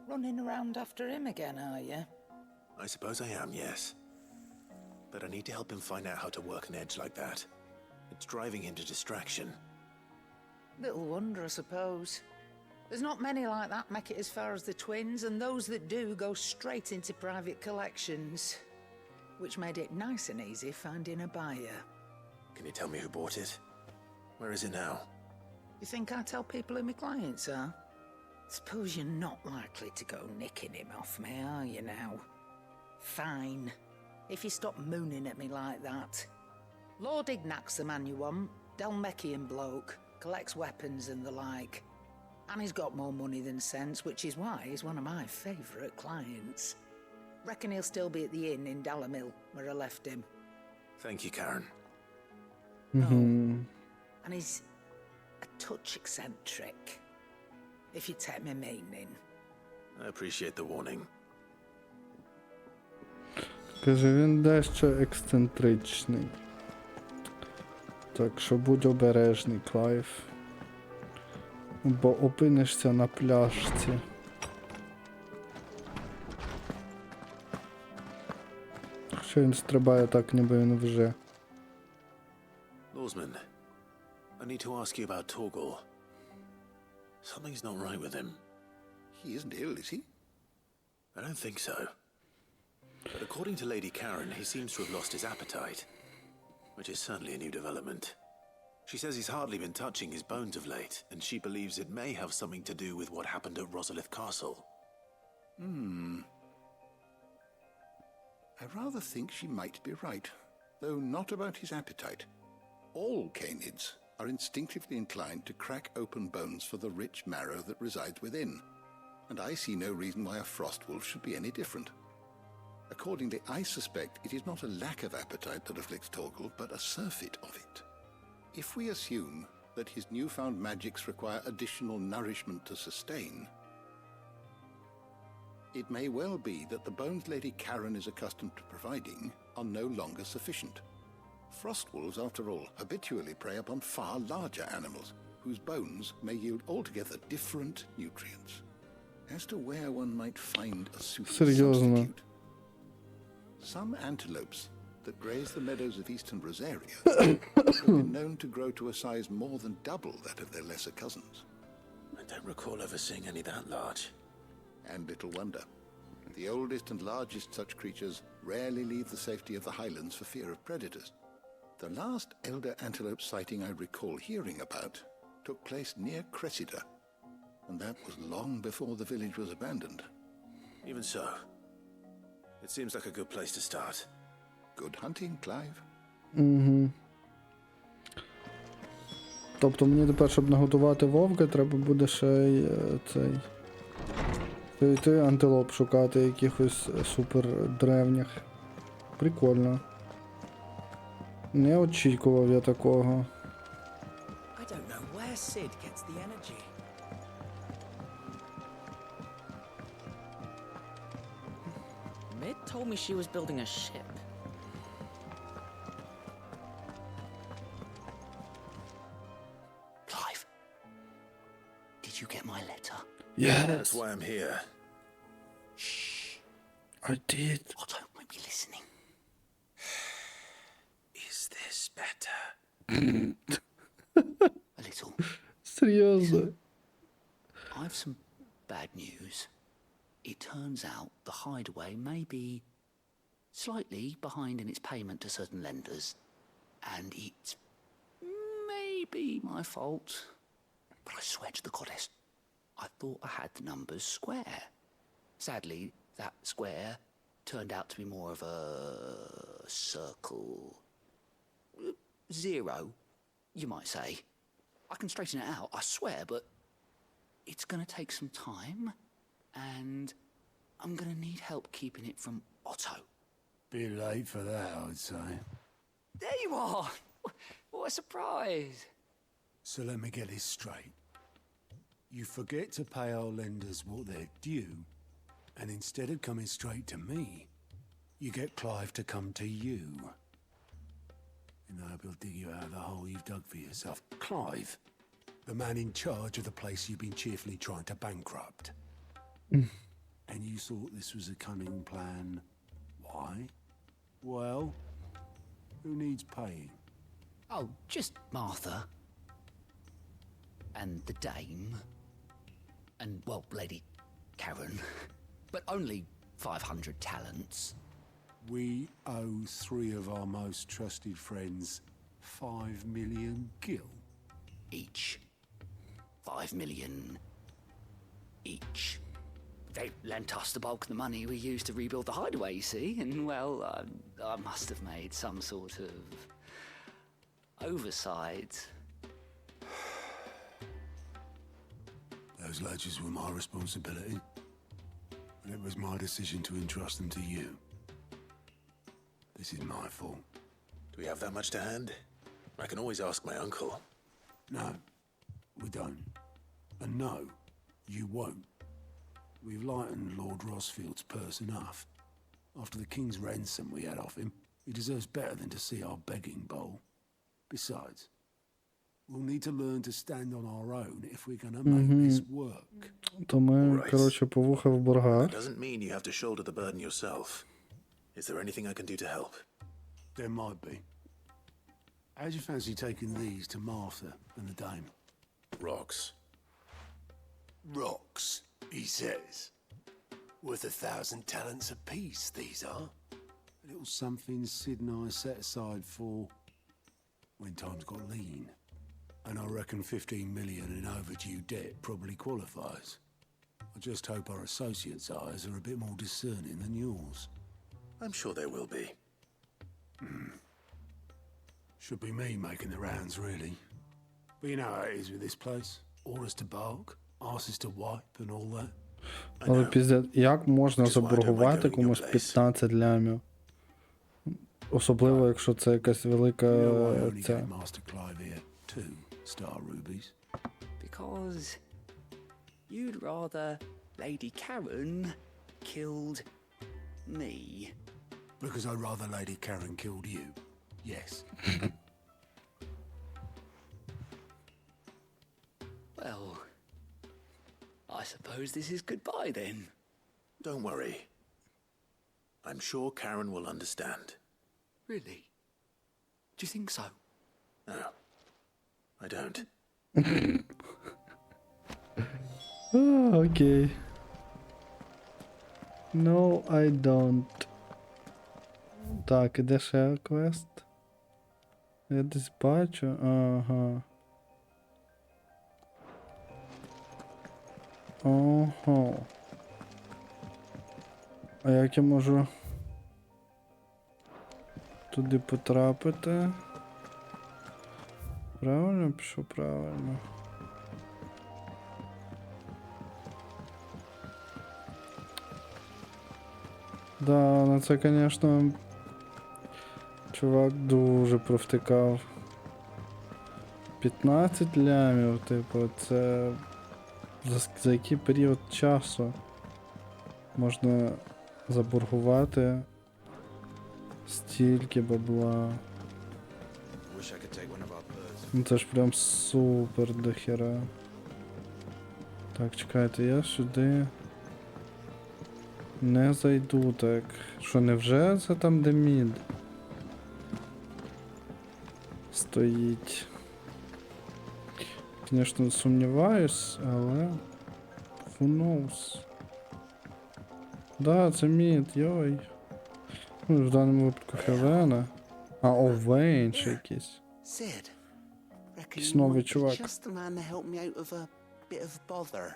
Running around after him again, are you? I suppose I am, yes. But I need to help him find out how to work an edge like that. It's driving him to distraction. Little wonder, I suppose. There's not many like that make it as far as the twins, and those that do go straight into private collections. Which made it nice and easy finding a buyer. Can you tell me who bought it? Where is it now? You think I tell people who my clients are? Suppose you're not likely to go nicking him off me, are you now? Fine. If you stop mooning at me like that. Lord Ignac's the man you want. Dalmekian bloke. Collects weapons and the like. And he's got more money than sense, which is why he's one of my favourite clients. Reckon he'll still be at the inn in Dalamil, where I left him. Thank you, Karen. And he's a touch eccentric. If you take my meaning. I appreciate the warning. Каже, він дещо ексцентричний. Так що будь обережний, Клайв. Бо опинишся на пляшці. Що він стрибає так, ніби він вже. Lawsman, I need to ask you about Torgal. Something's not right with him. He isn't ill, is he? I don't think so. But according to Lady Karen, he seems to have lost his appetite, which is certainly a new development. She says he's hardly been touching his bones of late, and she believes it may have something to do with what happened at Rosalith Castle. I rather think she might be right, though not about his appetite. All canids are instinctively inclined to crack open bones for the rich marrow that resides within, and I see no reason why a frost wolf should be any different. Accordingly, I suspect it is not a lack of appetite that afflicts Torgal, but a surfeit of it. If we assume that his newfound magics require additional nourishment to sustain, it may well be that the bones Lady Karen is accustomed to providing are no longer sufficient. Frost wolves, after all, habitually prey upon far larger animals, whose bones may yield altogether different nutrients. As to where one might find a suitable substitute, some antelopes that graze the meadows of eastern Rosaria have been known to grow to a size more than double that of their lesser cousins. I don't recall ever seeing any that large. And little wonder. The oldest and largest such creatures rarely leave the safety of the highlands for fear of predators. The last elder antelope sighting I recall hearing about took place near Cressida, and that was long before the village was abandoned. Even so, it seems like a good place to start. Good hunting, Clive. Угу. Тобто мені тепер, щоб наготувати вовка, треба буде ще й цей... Йти антилоп шукати якихось супер древніх. Прикольно. Не очікував я такого. I don't know where Sid gets the energy. Mid told me she was building a ship. Clive, did you get my letter? Yes. That's why I'm here. Shh. I did. Otto might be listening. Is this better? A little. Серйозно. I've some bad news. It turns out the hideaway may be slightly behind in its payment to certain lenders, and it's maybe my fault. But I swear to the goddess, I thought I had the numbers square. Sadly, that square turned out to be more of a circle. Zero, you might say. I can straighten it out, I swear, but it's going to take some time, and I'm going to need help keeping it from Otto. Bit late for that, I'd say. There you are! What a surprise! So let me get this straight. You forget to pay our lenders what they're due, and instead of coming straight to me, you get Clive to come to you. And I will dig you out of the hole you've dug for yourself. Clive, the man in charge of the place you've been cheerfully trying to bankrupt. And you thought this was a cunning plan. Why? Well, who needs paying? Oh, just Martha. And the dame. And, well, Lady Karen. But only 500 talents. We owe 3 of our most trusted friends 5 million gil. Each. 5 million each. They lent us the bulk of the money we used to rebuild the hideaway, you see, and, well, I must have made some sort of oversight. Those ledgers were my responsibility, and it was my decision to entrust them to you. This is my fault. Do we have that much to hand? I can always ask my uncle. No, we don't. And no, you won't. We've lightened Lord Rosfield's purse enough. After the king's ransom we had off him, he deserves better than to see our begging bowl. Besides, we'll need to learn to stand on our own if we're gonna make this work. То ми, коротше, по вуха в боргах. That doesn't mean you have to shoulder the burden yourself. Is there anything I can do to help? There might be. How'd you fancy taking these to Martha and the dame? Rocks. Rocks, he says. Worth 1,000 talents apiece, these are. A little something Sid and I set aside for when times got lean. And I reckon 15 million in overdue debt probably qualifies. I just hope our associates' eyes are a bit more discerning than yours. I'm sure there will be. Should be me making the rounds, really. But you know how it is with this place. Orders to bark, asses to wipe and all that. Але піздець, як можна заборгувати комусь 15 лямів? Особливо, якщо це якась велика ця... Because you'd rather Lady Karen killed me. Because I'd rather Lady Karen killed you. Yes. Well, I suppose this is goodbye then. Don't worry. I'm sure Karen will understand. Really? Do you think so? No, I don't. Окей. No, I don't. Так, іде ще квест. Я десь бачу. Ага. Ого. А як я можу туди потрапити? Правильно пішов? Правильно. Да, ну це, звісно, чувак дуже провтикав. 15 лямів, типу, це за який період часу можна заборгувати стільки бабла. Ну це ж прям супер дохера. Так, чекайте, я сюди не зайду так. Що, невже це там, де мід стоїть? Звісно, сумніваюсь, але who knows. Да, це мід, йой. Ну, в даному випадку Хелена. А, Овейн ще якийсь. Sid, Якийсь новий чувак. just the man to help me out of a bit of bother,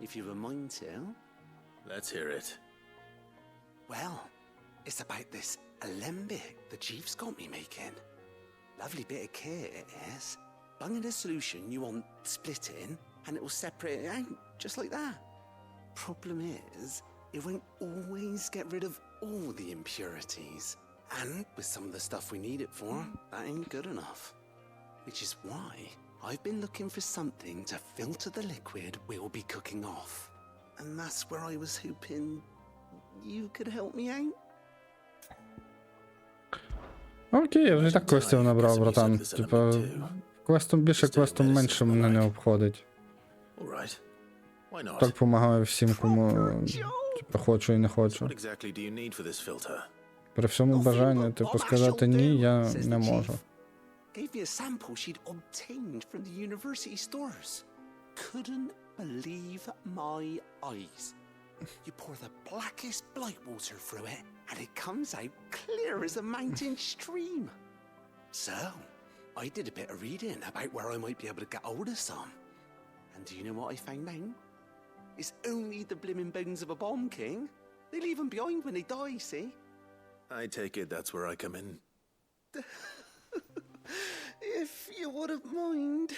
if you were mind to. Let's hear it. Well, it's about this alembic the chief's got me making. Lovely bit of kit it is. Bunging a solution you want splitting, and it will separate it out, just like that. Problem is, it won't always get rid of all the impurities. And with some of the stuff we need it for, that ain't good enough. Which is why I've been looking for something to filter the liquid we'll be cooking off. And that's where I was hoping you could help me out. Окей, я вже і так квестів набрав, братан. Типа, квестом більше, квестом менше мене не обходить. Alright. Why not? Так допомагаю всім, кому типа, хочу і не хочу. What exactly do you need for this filter? При всьому бажанні, типу, сказати ні, я не можу. Gave me a sample she'd obtained from the university stores. Couldn't believe my eyes. You pour the blackest blight water through it, and it comes out clear as a mountain stream. So, I did a bit of reading about where I might be able to get hold of some. And do you know what I found out? It's only the blimmin' bones of a bomb king. They leave them behind when they die, see? I take it that's where I come in. If you wouldn't mind.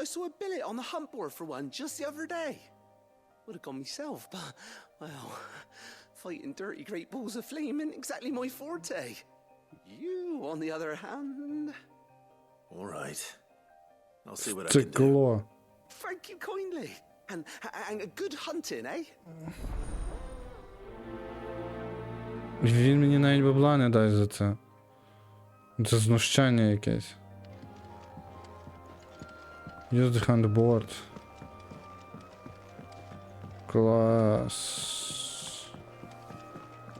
I saw a billet on the hunt board for one just the other day. Would have gone myself, but, well, fighting dirty great balls of flame ain't exactly my forte. You, on the other hand... Alright. I'll see what I can do. Стекло. Thank you kindly. And a good hunting, eh? Він мені навіть бабла не дасть за це. Це знущання якесь. Use the handboard. Клас.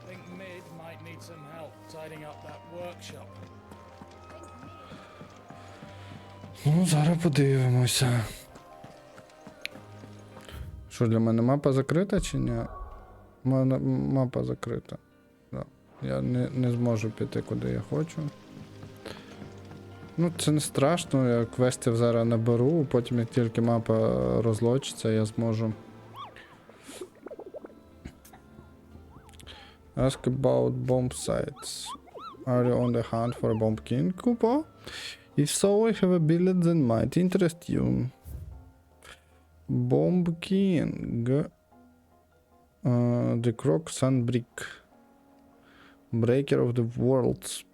Think Mid might need some help tidying up that workshop. Ну, зараз подивимося. Що, для мене мапа закрита чи ні? Мапа закрита. Да. Я не зможу піти куди я хочу. Ну, це не страшно, я квестів зараз наберу, потім як тільки мапа розлочиться, я зможу. Ask about bomb sites. Are you on the hunt for a bomb king, Kupo? If so, I have a billet that might interest you. Bomb king. The Croc Sunbrick. Breaker of the Worlds.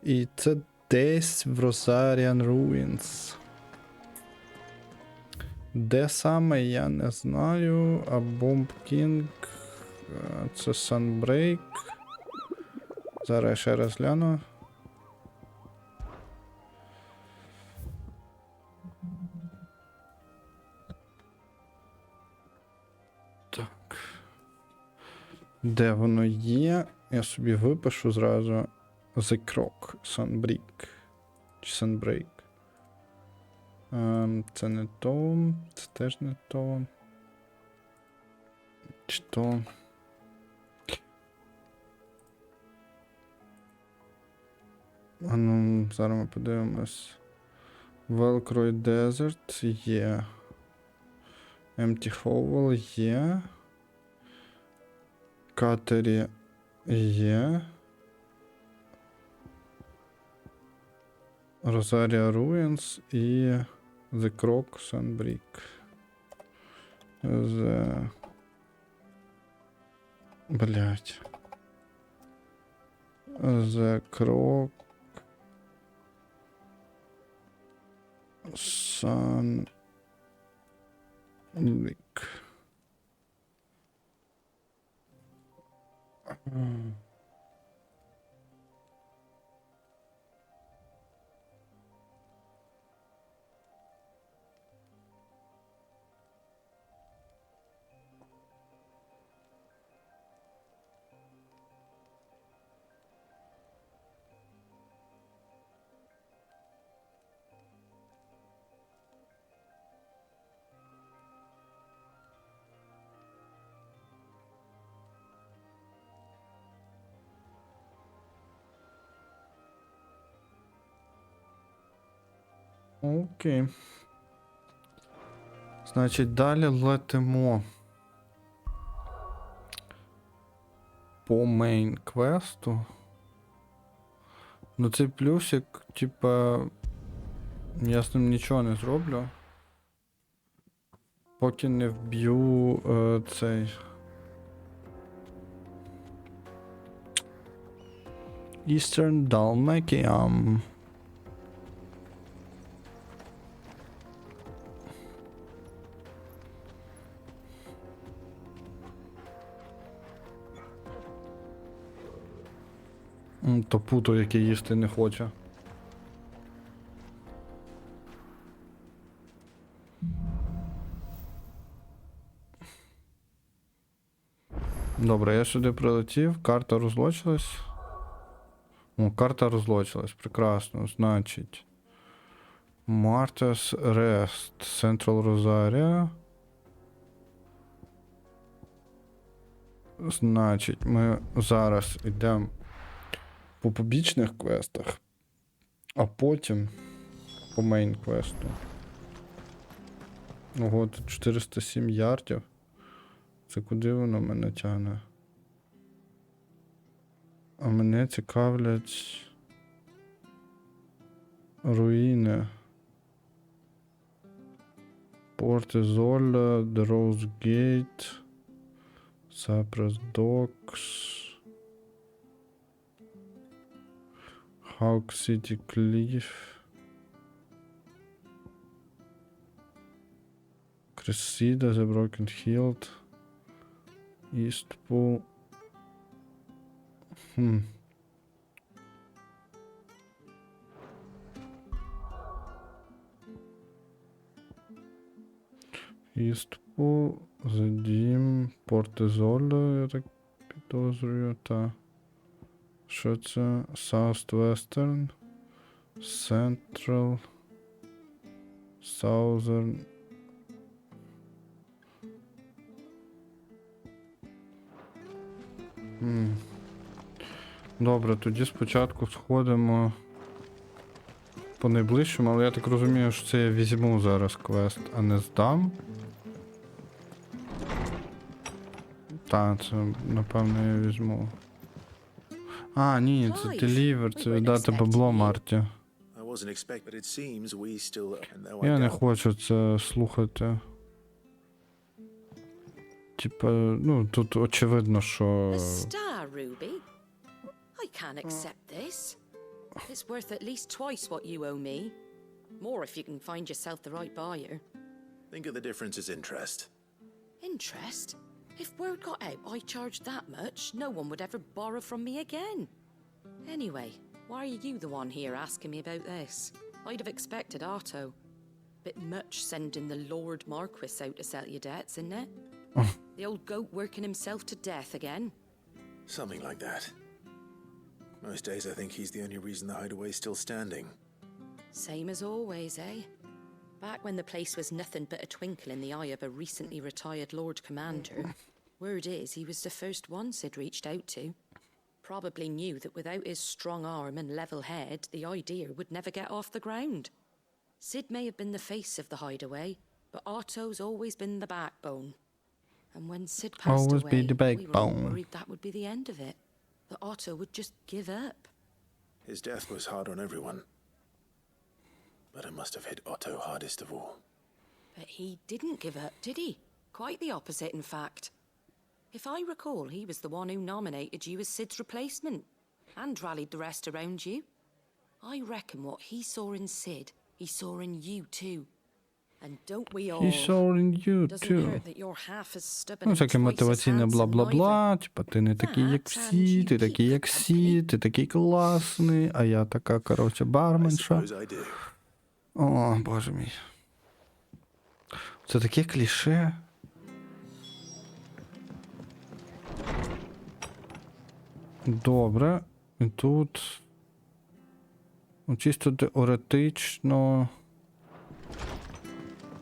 І це десь в Rosarian Ruins. Де саме, я не знаю. А Bomb King... Це Sunbreak. Зараз я ще раз гляну. Так. Де воно є? Я собі випишу зразу. The Croc, Sunbreak. Чи Sunbreak. Це не то. Це теж не то. Чи то. А ну, зараз ми подивимось. Велкрой Desert є. Empty Hovel є. Катері є. Rosaria Ruins і The Crocs and Brick. Блять. The Croc Sun Brick. Окей. Значить, далі летимо по мейн квесту. Ну цей плюсик, типа, я з ним нічого не зроблю. Поки не вб'ю цей. Eastern Dalmatian. То путо, який їсти не хоче. Добре, я сюди прилетів, карта розлочилась. О, карта розлочилась, прекрасно, значить. Martha's Rest, Central Rosaria. Значить, ми зараз йдемо по побічних квестах, а потім по мейн квесту. Ого, тут 407 ярдів. Це куди воно мене тягне? А мене цікавлять руїни. Порт Ізоля, The Rose Gate, Cypress Docks, Hawk City Cliff, Cressida, The Broken Hilt, Eastpool. Eastpool, The Дім, Порт Ізоля, я так підозрюю, та. Що це? Southwestern, Central, Southern. Добре, тоді спочатку сходимо по найближчому, але я так розумію, що це я візьму зараз квест, а не здам. Так, це напевно я візьму. А, ні, це Deliver, це віддати бабло Марті. Я не хочу це слухати. Типа, ну, тут очевидно, що... Star, Ruby? I can't accept this. It's worth at least twice what you owe me. More if you can find yourself the right buyer. Think of the difference as interest. Interest? If word got out I charged that much, no one would ever borrow from me again. Anyway, why are you the one here asking me about this? I'd have expected Otto. Bit much sending the Lord Marquis out to settle your debts, isn't it? The old goat working himself to death again? Something like that. Most days I think he's the only reason the hideaway's still standing. Same as always, eh? Back when the place was nothing but a twinkle in the eye of a recently retired Lord Commander, word is he was the first one Sid reached out to. probably knew that without his strong arm and level head, the idea would never get off the ground. Sid may have been the face of the hideaway, but Otto's always been the backbone. And when Sid passed Always away, be the we were all backbone. worried that would be the end of it. That Otto would just give up. His death was hard on everyone. But it must have hit Otto hardest of all. But he didn't give up, did he? Quite the opposite, in fact. If I recall, he was the one who nominated you as Sid's replacement, and rallied the rest around you. I reckon what he saw in Sid, he saw in you too. And don't we all? He saw in you Doesn't too. hurt that you're half as stubborn Ну, and всяке twice as мотиваційне handsome бла-бла-бла, neither. типа ти не такий, як всі, ти такий, як всі, ти такий класний, а я така, коротше, барменша. Suppose I do. О, боже мій. Це таке кліше. Добре. І тут чисто теоретично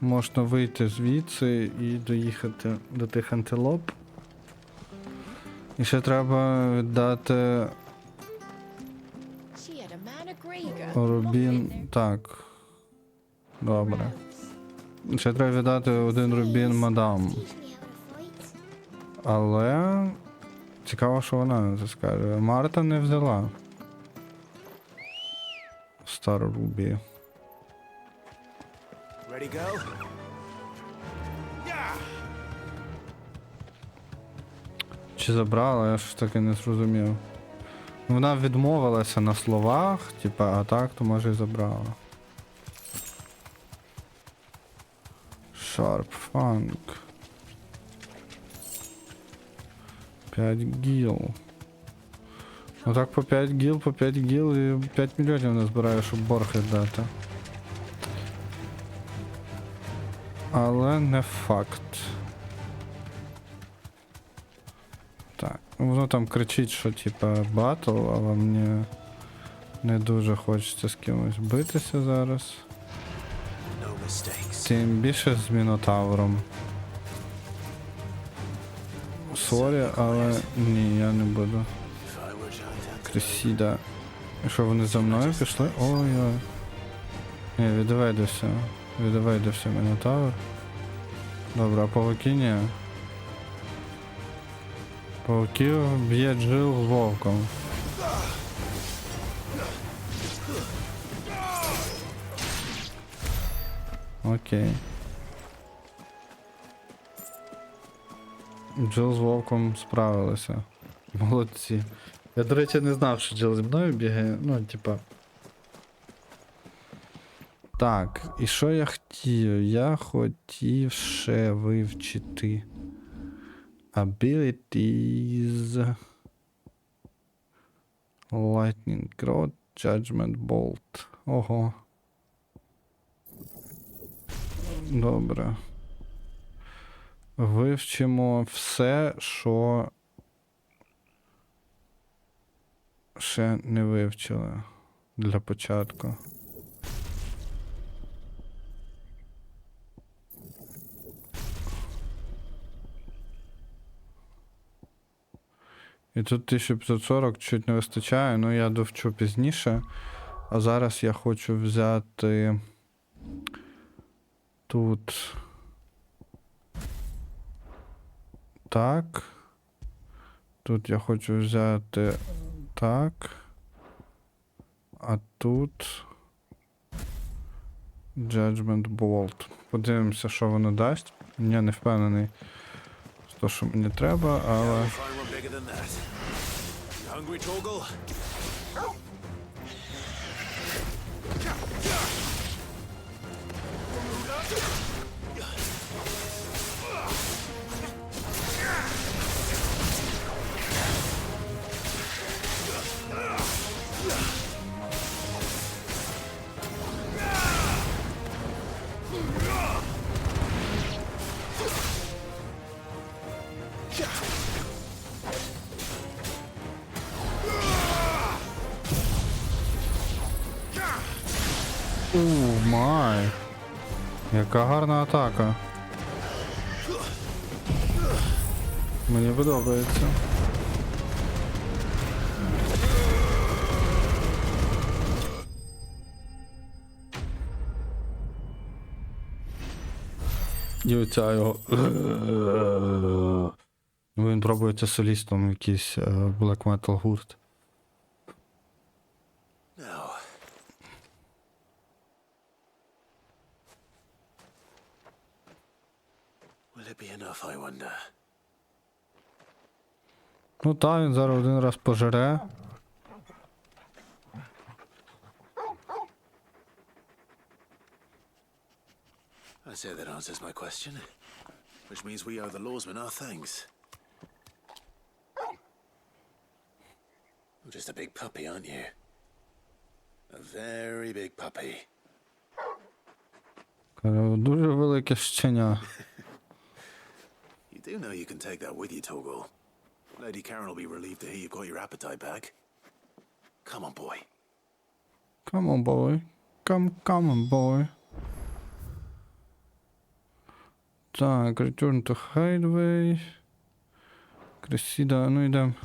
можна вийти звідси і доїхати до тих антилоп. І ще треба віддати She had a man of Grieger. рубін. Так. Добре. Ще треба віддати один рубін мадам. Але цікаво, що вона це скаже. Марта не взяла стару рубі. Ready, go? Чи забрала, я ж таки не зрозумів. Вона відмовилася на словах, типа, а так, то може і забрала. Sharp Funk. 5 гіл. Отак по 5 гіл і 5 мільйонів не збираю, щоб борг віддати. Але не факт. Так, воно там кричить, що типа батл, але мені не дуже хочеться з кимось битися зараз. Тим більше з Мінотавром. Сорі, але ні, я не буду. Кресіда. І що, вони за мною пішли? Ой-ой. Ні, відведився. Відведився Мінотавр. Добре, а павуки ні. Павуків б'є Джил з вовком. Окей. Джил з вовком справилися. Молодці. Я, до речі, не знав, що Джил зі мною бігає. Ну, типа. Так, і що я хотів? Я хотів ще вивчити abilities. Lightning Rod, Judgment Bolt. Ого. Добре. Вивчимо все, що ще не вивчили для початку. І тут 1540 чуть не вистачає, ну я довчу пізніше. А зараз я хочу взяти тут так. Тут я хочу взяти так. А тут Judgment Bolt. Подивимося, що воно дасть. Я не впевнений, що мені треба, але... Май. Яка гарна атака. Мені подобається. І оця його... Він пробується солістом в якийсь black metal гурт. Now. Will it be enough, I wonder? Ну так, він зараз один раз пожере. I say that answers my question. Which means we owe the lawsman our thanks. You're just a big puppy, aren't you? A very big puppy. Дуже велике щеня. You do know you can take that with you, Torgal. Lady Karen will be relieved to hear you've got your appetite back. Come on, boy. Come on, boy. Come on, boy. Так, return to hideaway. Кресіда, ну йдем.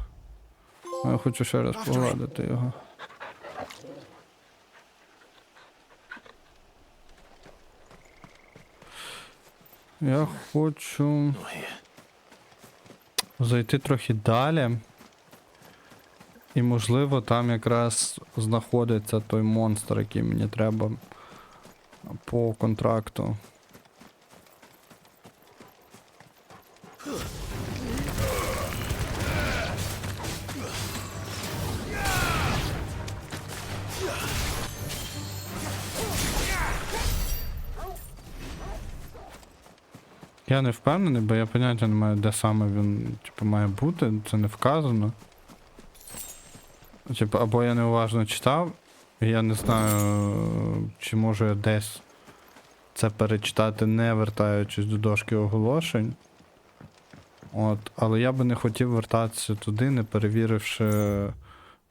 Я хочу ще раз погладити його. Я хочу зайти трохи далі. І можливо там якраз знаходиться той монстр, який мені треба по контракту. Я не впевнений, бо я поняття не маю, де саме він має бути, це не вказано. Або я неуважно читав, і я не знаю, чи можу я десь це перечитати, не вертаючись до дошки оголошень. Але я би не хотів вертатися туди, не перевіривши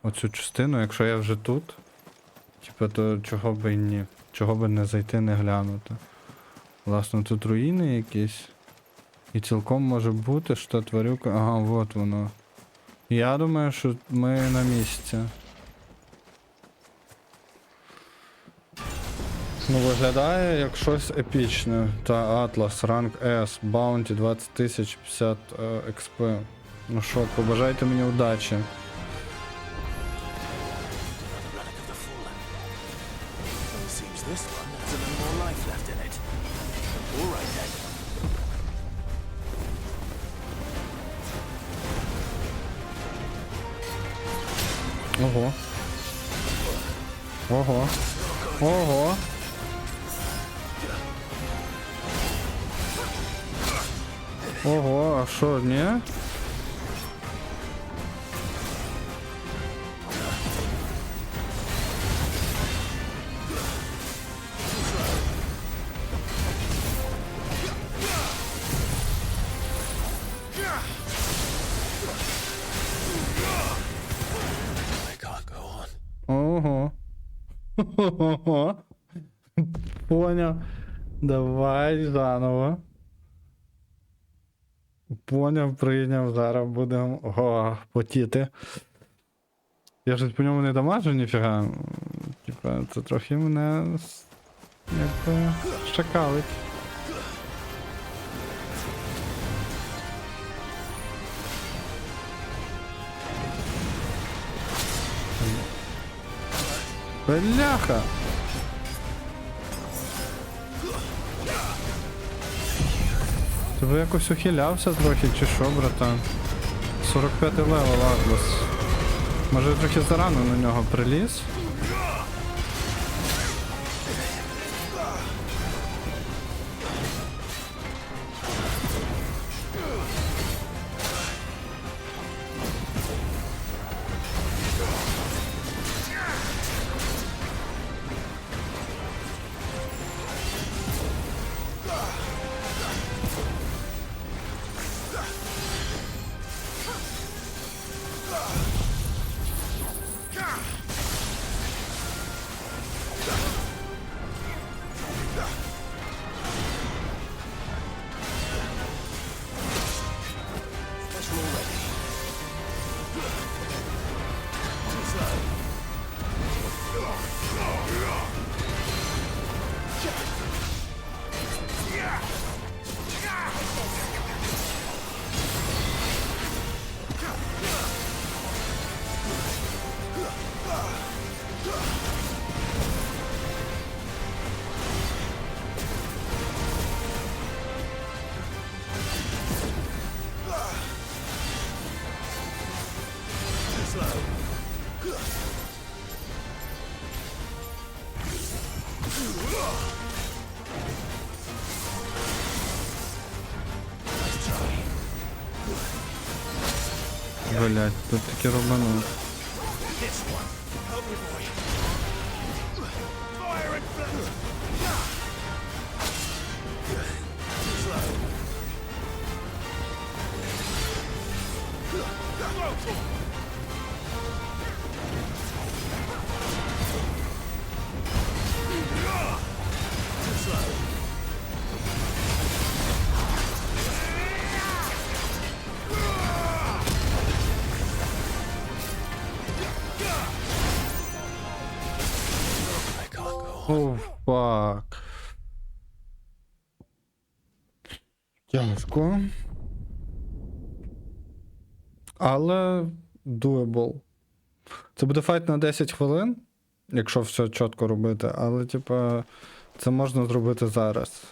оцю частину. Якщо я вже тут, то чого би і ні. Чого би не зайти, не глянути. Власне, тут руїни якісь. І цілком може бути, що тварюка... Ага, от воно. Я думаю, що ми на місці. Ну, виглядає як щось епічне. Та Атлас, ранг S, Баунті 20 тисяч 50 XP. Ну що, побажайте мені удачі. Ого. Ого. Ого. Ого, а що, ні? Ого. Ого. Поняв. Давай заново. Поняв, прийняв, зараз будемо потіти. Я щось по ньому не дамажу, ніфіга. Це трохи мене якби шакалить. Бляха! Ти би якось ухилявся трохи, чи що, братан? 45 левел Атлас. Може я трохи зарано на нього приліз? Блять, тут таки рубану. О, фак. Тяжко. Але doable. Це буде файт на 10 хвилин, якщо все чітко робити, але, типа, це можна зробити зараз.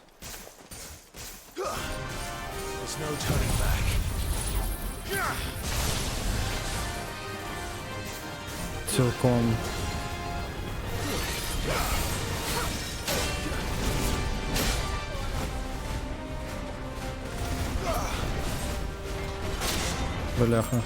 Цілком. Бляха.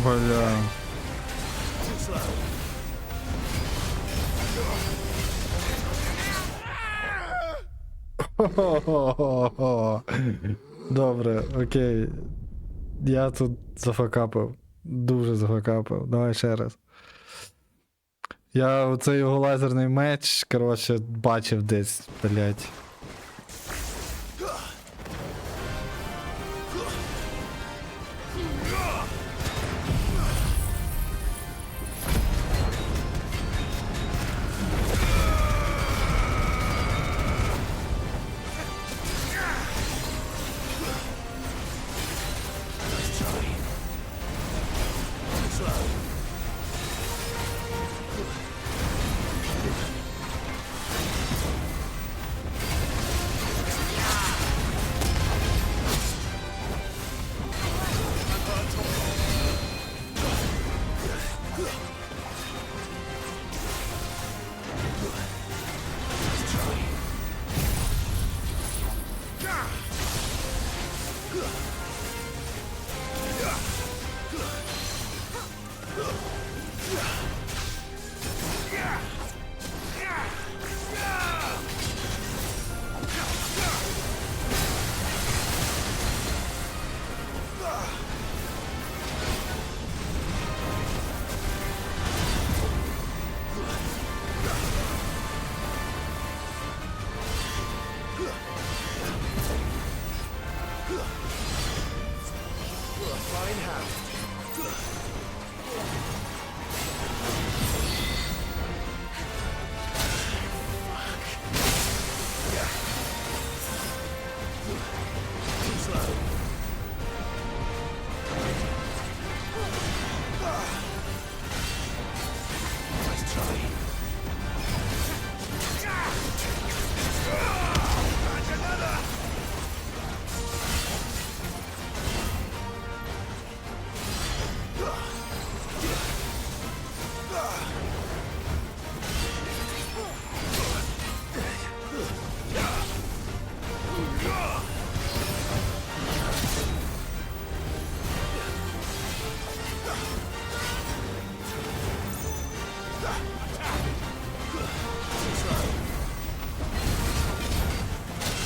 Бля. Добре, окей. Я тут зафакапив. Дуже зафакапив. Давай ще раз. Я оцей його лазерний меч, коротше, бачив десь, блять.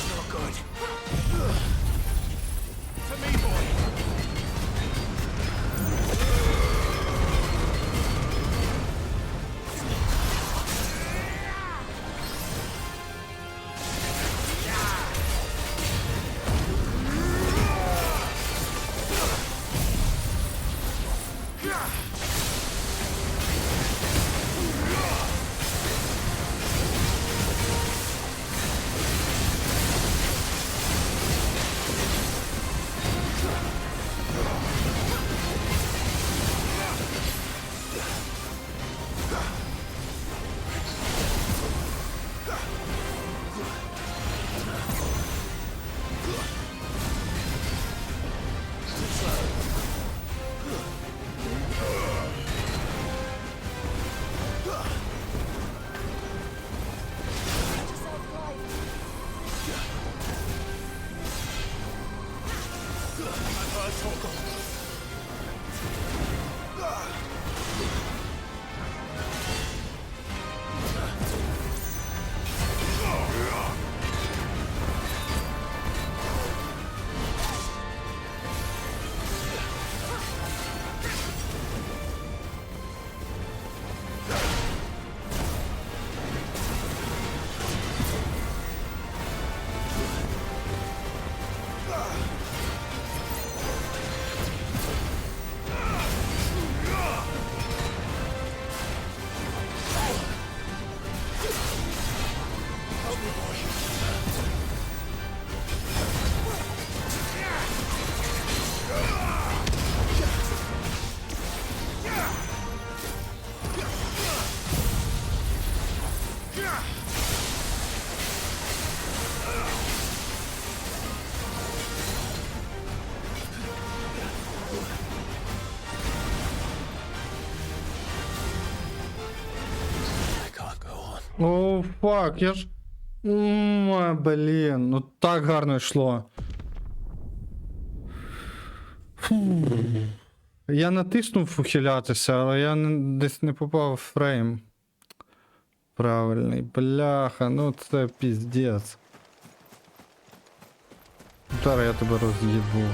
Not good. To me, boy. О, фак, я ж... Ой, блін, ну так гарно йшло. Фу. Я натиснув ухилятися, але я десь не попав в фрейм. Правильний, бляха, ну це піздець. Зараз я тебе роз'їбу.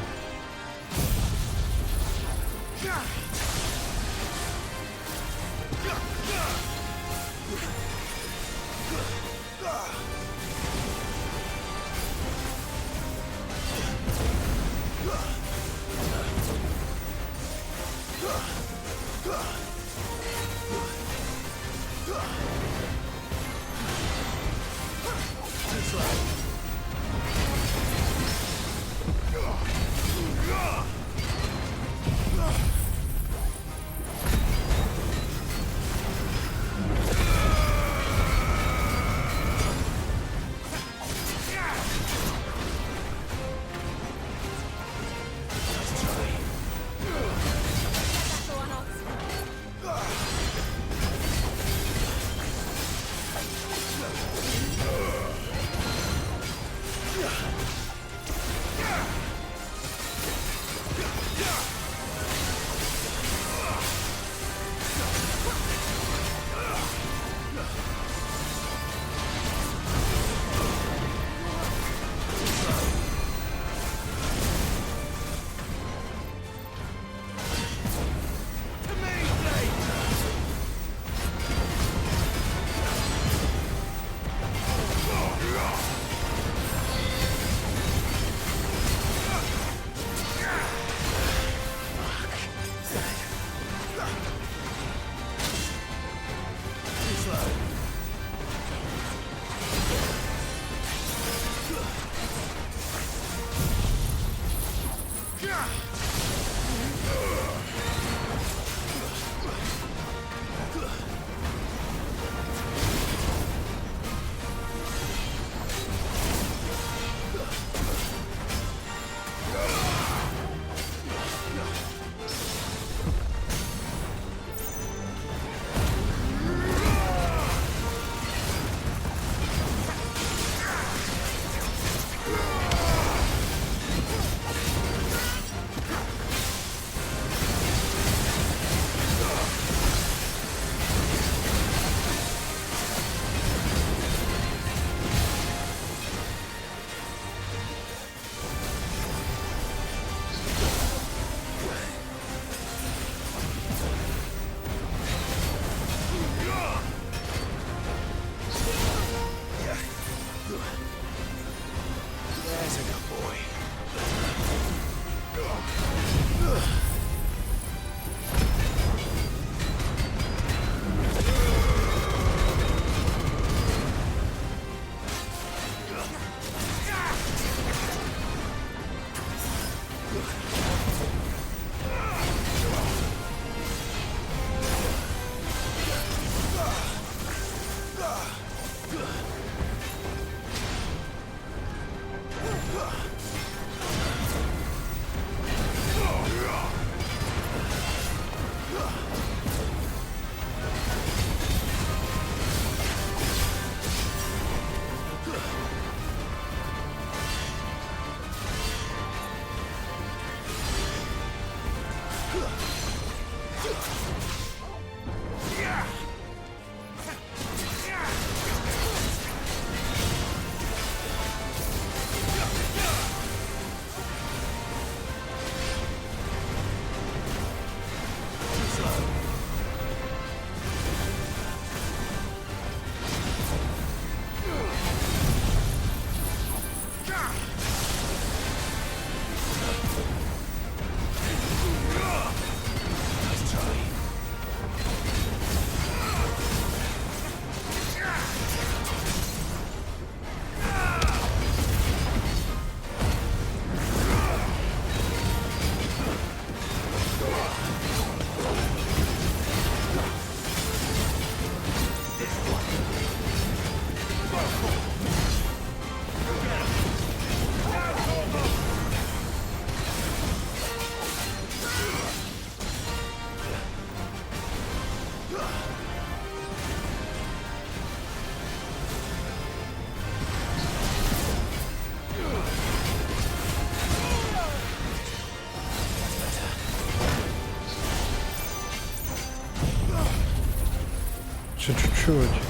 Ще чуть-чуть.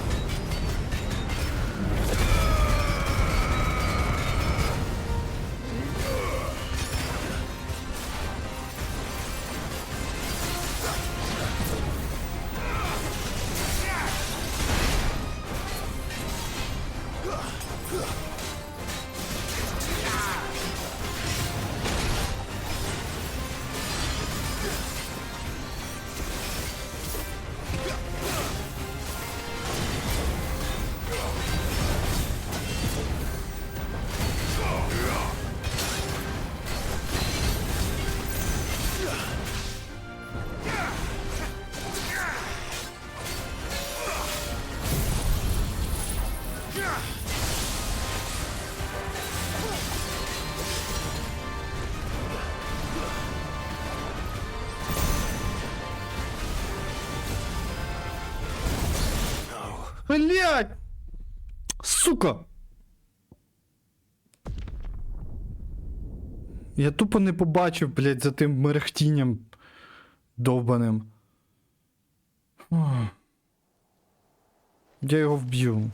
Блять! Сука! Я тупо не побачив, блять, за тим мерехтінням довбаним. Я його вб'ю.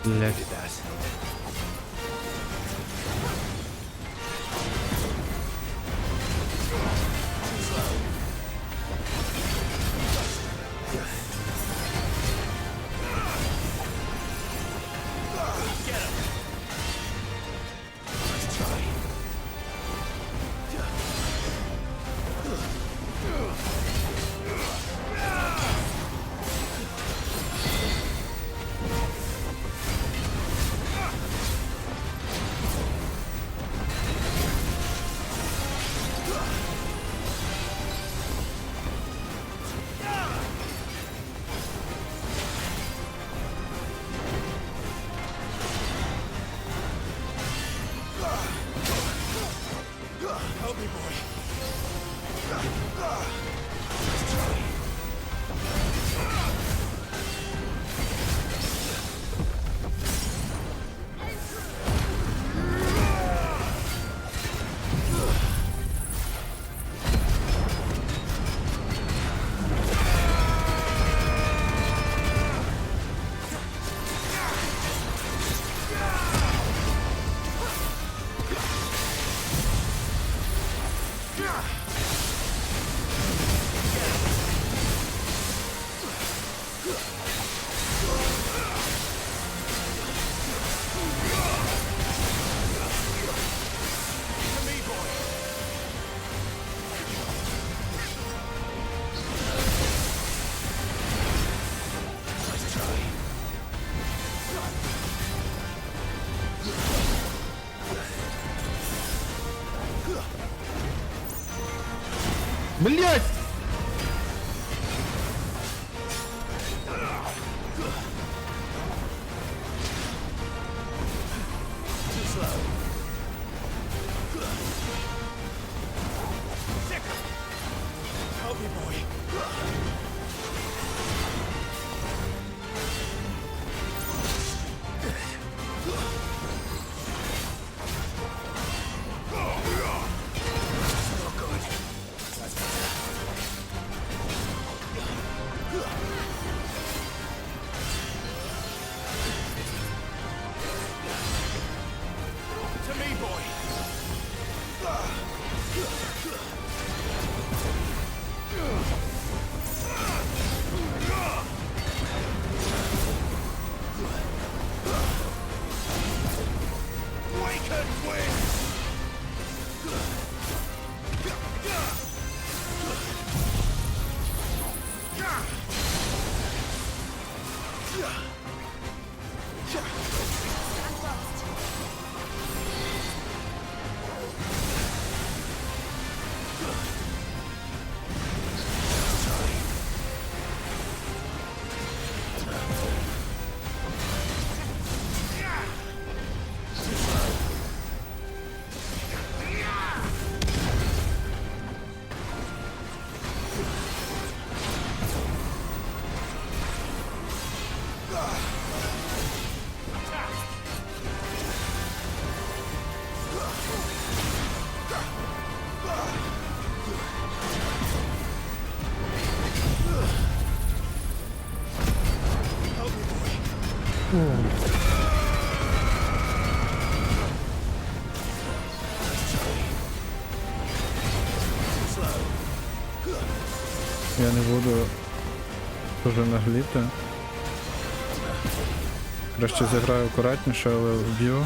Блять. Блять! Help me, boy. To me, boy. Waken winds! Я не буду дуже нагліти. Краще зіграю акуратніше, але вб'ю.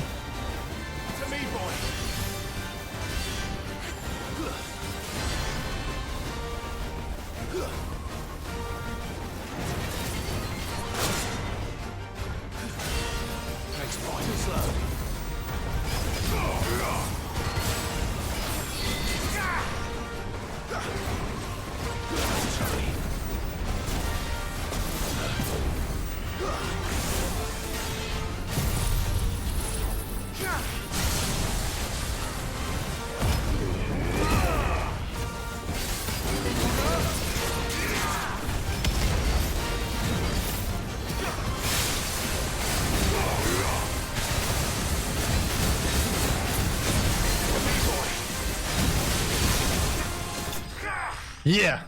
Є!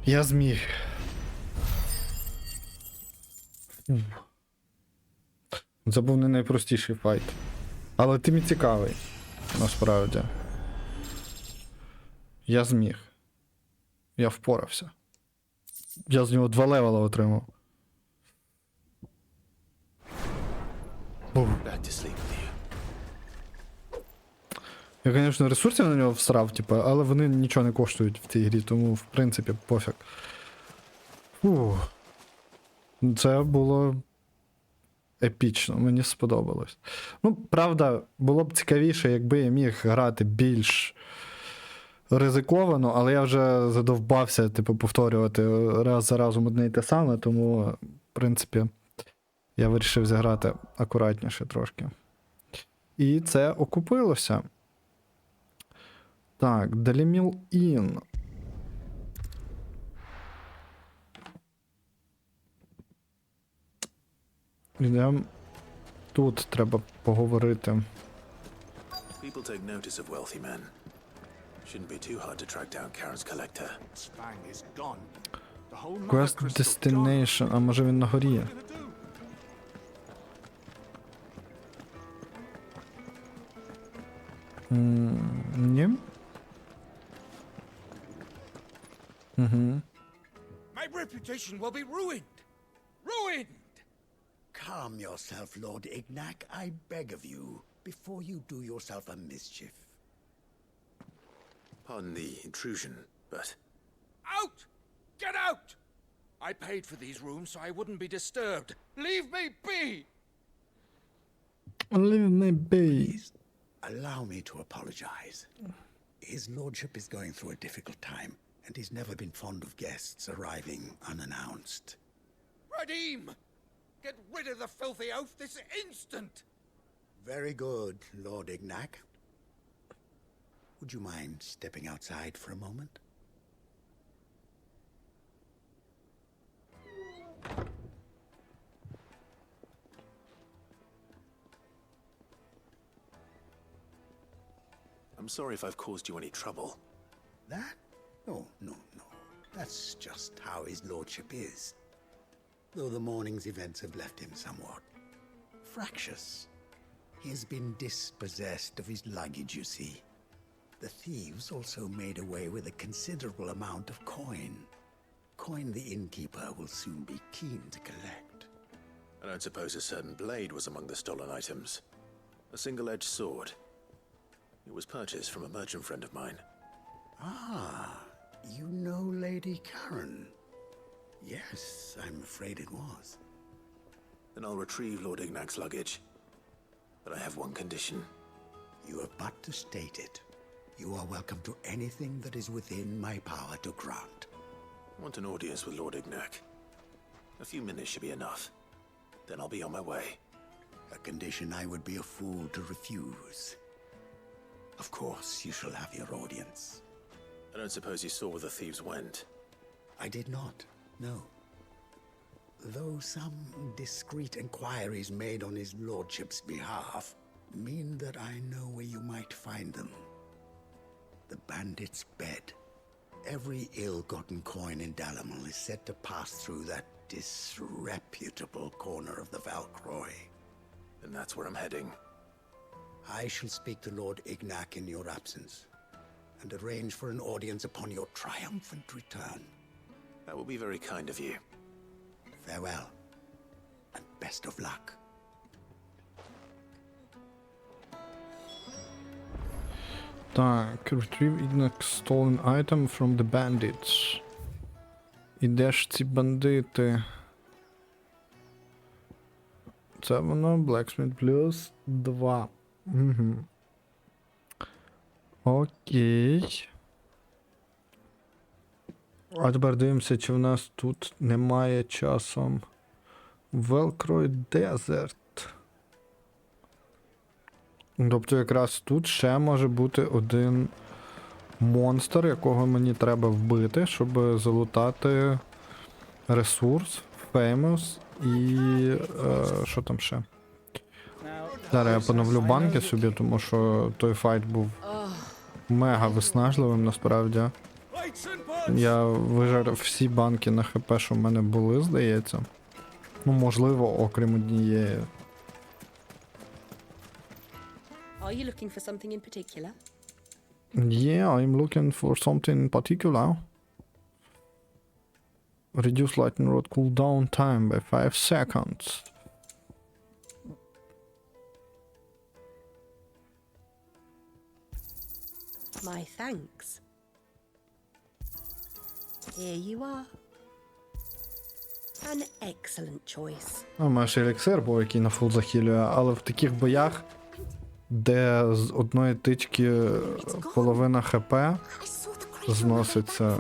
Я зміг. Це був не найпростіший файт. Але тим і цікавий, насправді. Я зміг. Я впорався. Я з нього 2 левела отримав. Я, звісно, ресурсів на нього всрав, типу, але вони нічого не коштують в цій грі, тому, в принципі, пофіг. Фух. Це було епічно, мені сподобалось. Ну, правда, було б цікавіше, якби я міг грати більш ризиковано, але я вже задовбався, типу, повторювати раз за разом одне й те саме, тому, в принципі, я вирішив зіграти акуратніше трошки. І це окупилося. Так, Деліміл Ін. Ідем. Тут треба поговорити. People take notice of wealthy men. Shouldn't be too hard to track down Karen's collector. Spang is gone. The whole Quest Destination. А може він на горі? Ні? Угу. My reputation will be ruined. Ruined! Calm yourself, Lord Ignac, I beg of you, before you do yourself a mischief. Pardon the intrusion, but... Out! Get out! I paid for these rooms so I wouldn't be disturbed. Leave me be! Leave me be. Allow me to apologize. His lordship is going through a difficult time, and he's never been fond of guests arriving unannounced. Radim! Get rid of the filthy oaf this instant! Very good, Lord Ignac. Would you mind stepping outside for a moment? I'm sorry if I've caused you any trouble. That? Oh, no. That's just how his lordship is. Though the morning's events have left him somewhat fractious. He has been dispossessed of his luggage, you see. The thieves also made away with a considerable amount of coin. Coin the innkeeper will soon be keen to collect. I don't suppose a certain blade was among the stolen items. A single-edged sword. It was purchased from a merchant friend of mine. Ah, you know Lady Karen. Yes, I'm afraid it was. Then I'll retrieve Lord Ignac's luggage. But I have one condition. You have but to state it. You are welcome to anything that is within my power to grant. I want an audience with Lord Ignac. A few minutes should be enough. Then I'll be on my way. A condition I would be a fool to refuse. Of course, you shall have your audience. I don't suppose you saw where the thieves went? I did not, no. Though some discreet inquiries made on his lordship's behalf mean that I know where you might find them. The bandit's bed. Every ill-gotten coin in Dalamil is said to pass through that disreputable corner of the Valcroy. And that's where I'm heading. I shall speak to Lord Ignac in your absence, and arrange for an audience upon your triumphant return. That will be very kind of you. Farewell, and best of luck. Так, retrieve Ignac's stolen item from the bandits. І де ж ці бандити? Це воно, Blacksmith плюс 2. Угу. Окей. А тепер дивимося, чи в нас тут немає часом Velcroy Desert. Тобто якраз тут ще може бути один монстр, якого мені треба вбити, щоб залутати ресурс, Famous і що там ще? Зараз я поновлю банки собі, тому що той файт був мега виснажливим насправді. Я вижарив всі банки на ХП, що в мене були, здається. Ну, можливо, окрім однієї. Are you looking for something in particular? Yeah, I'm looking for something in particular. Reduce lightning rod cooldown time by 5 seconds. My thanks. Here you are. An excellent choice. У мене ще еліксир був, який на фул захилює, але в таких боях, де з одної тички половина ХП зноситься,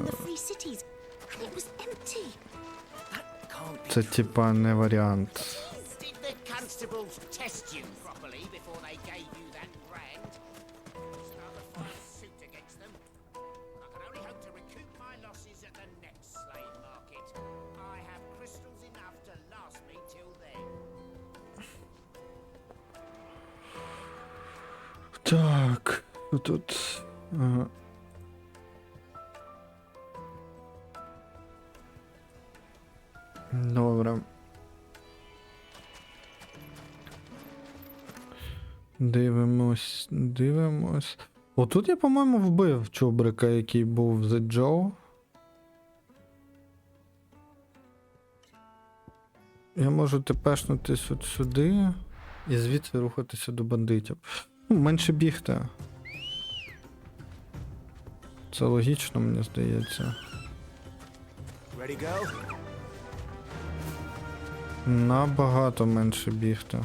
це типа не варіант. Так, тут... Ага. Добре. Дивимось. Отут я, по-моєму, вбив чубрика, який був в The Joe. Я можу тепешнутись от сюди і звідси рухатися до бандитів. Ну, менше бігти. Це логічно, мені здається. Набагато менше бігти.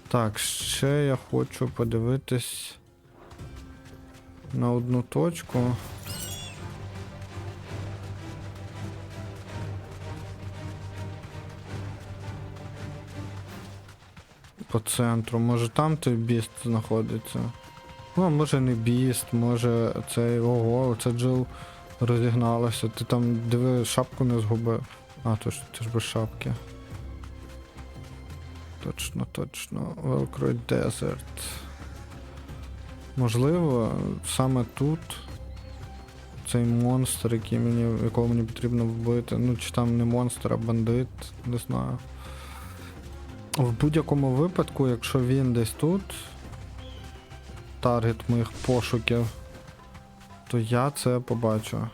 Так, ще я хочу подивитись. на одну точку. По центру. Може там той біст знаходиться? Ну, а може не біст, може цей... Ого, це Джил розігналася. Ти там, диви, шапку не згубив. А, то ж, ти ж без шапки. Точно, точно. Velcro Desert. Можливо, саме тут цей монстр, якого мені потрібно вбити. Ну, чи там не монстр, а бандит, не знаю. В будь-якому випадку, якщо він десь тут, таргет моїх пошуків, то я це побачу.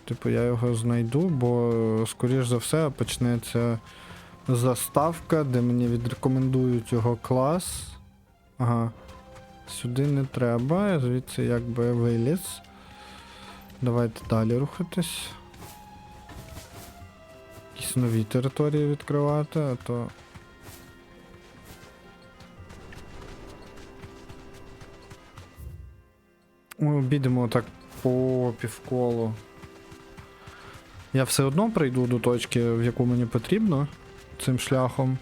Типу, я його знайду, бо, скоріш за все, почнеться заставка, де мені відрекомендують його клас. Ага. Сюди не треба, звідси якби виліз. Давайте далі рухатись. Якісь нові території відкривати, а то... Ми обійдемо так по півколу. Я все одно прийду до точки, в яку мені потрібно, цим шляхом.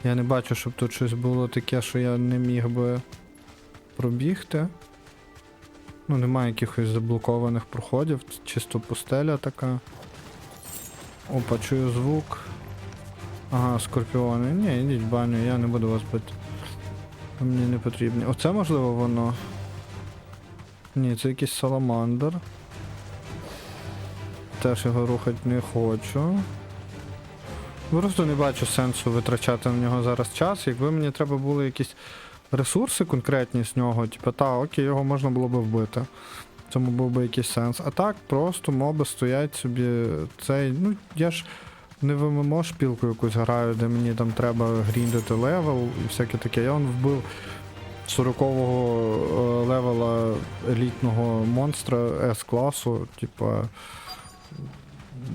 Я не бачу, щоб тут щось було таке, що я не міг би пробігти. Ну, немає якихось заблокованих проходів, чисто пустеля така. Опа, чую звук. Ага, скорпіони. Ні, йдіть в баню, я не буду вас бити. Мені не потрібні. Оце можливо воно? Ні, це якийсь саламандр. Теж його рухати не хочу. Просто не бачу сенсу витрачати на нього зараз час. Якби мені треба були якісь ресурси конкретні з нього, типу, окей, його можна було би вбити. В цьому був би якийсь сенс. А так, просто моби стоять собі цей... Ну, я ж не в ММО шпілку якусь граю, де мені там треба гріндити левел і всяке таке. Я вон вбив 40-го левела елітного монстра С-класу, типа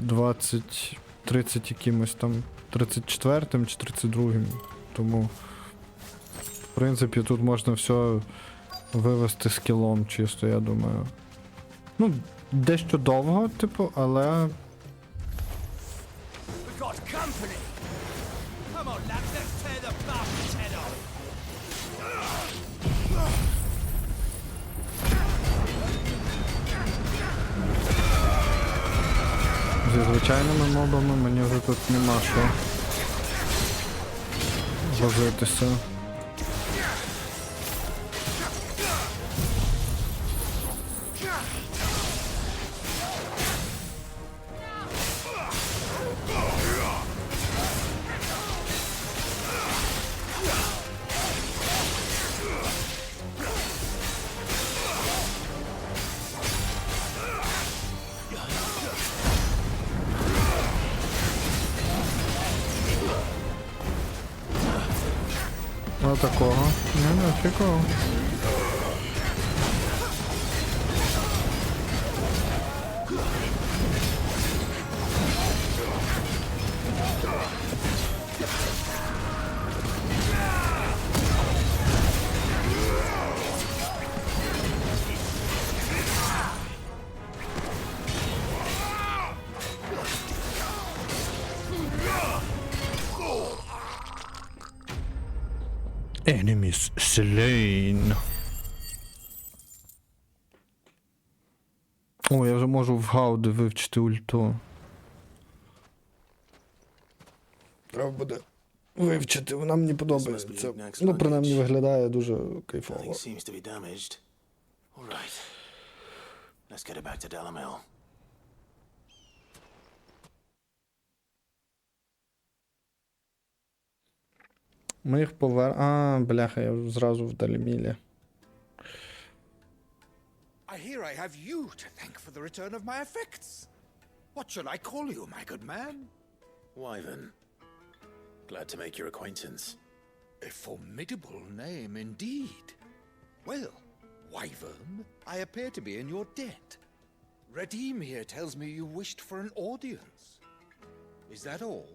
20-30 якимось там 34-м чи 32-м. Тому, в принципі, тут можна все вивести скілом чисто, я думаю. Ну, дещо довго, типу, але... Зі звичайними мобами мені вже тут нема що возитися. Такого. Не очікував. Enemies slain. О, я вже можу в гауди вивчити ульту. Треба буде вивчити, вона мені подобається. Це, ну, принаймні виглядає дуже кайфово. Ми їх А, бляха, я зразу в Далімілі. I hear I have you to thank for the return of my effects. What should I call you, my good man? Wyvern. Glad to make your acquaintance. A formidable name indeed. Well, Wyvern, I appear to be in your debt. Redeem here tells me you wished for an audience. Is that all?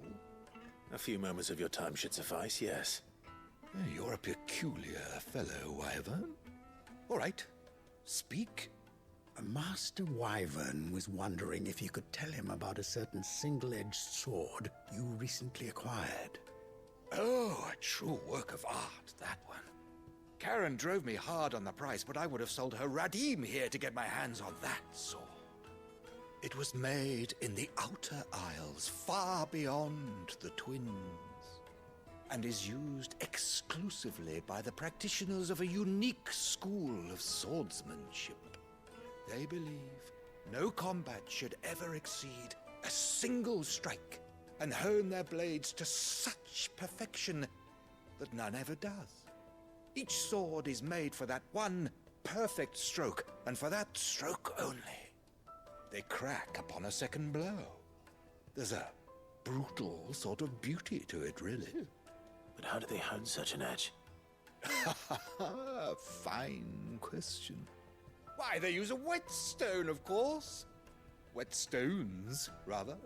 A few moments of your time should suffice, yes. You're a peculiar fellow, Wyvern. All right. Speak. Master Wyvern was wondering if you could tell him about a certain single-edged sword you recently acquired. Oh, a true work of art, that one. Karen drove me hard on the price, but I would have sold her Radim here to get my hands on that sword. It was made in the Outer Isles, far beyond the Twins, and is used exclusively by the practitioners of a unique school of swordsmanship. They believe no combat should ever exceed a single strike, and hone their blades to such perfection that none ever does. Each sword is made for that one perfect stroke, and for that stroke only. They crack upon a second blow. There's a brutal sort of beauty to it, really. But how do they hone such an edge? Fine question. Why, they use a whetstone, of course. Whetstones, rather.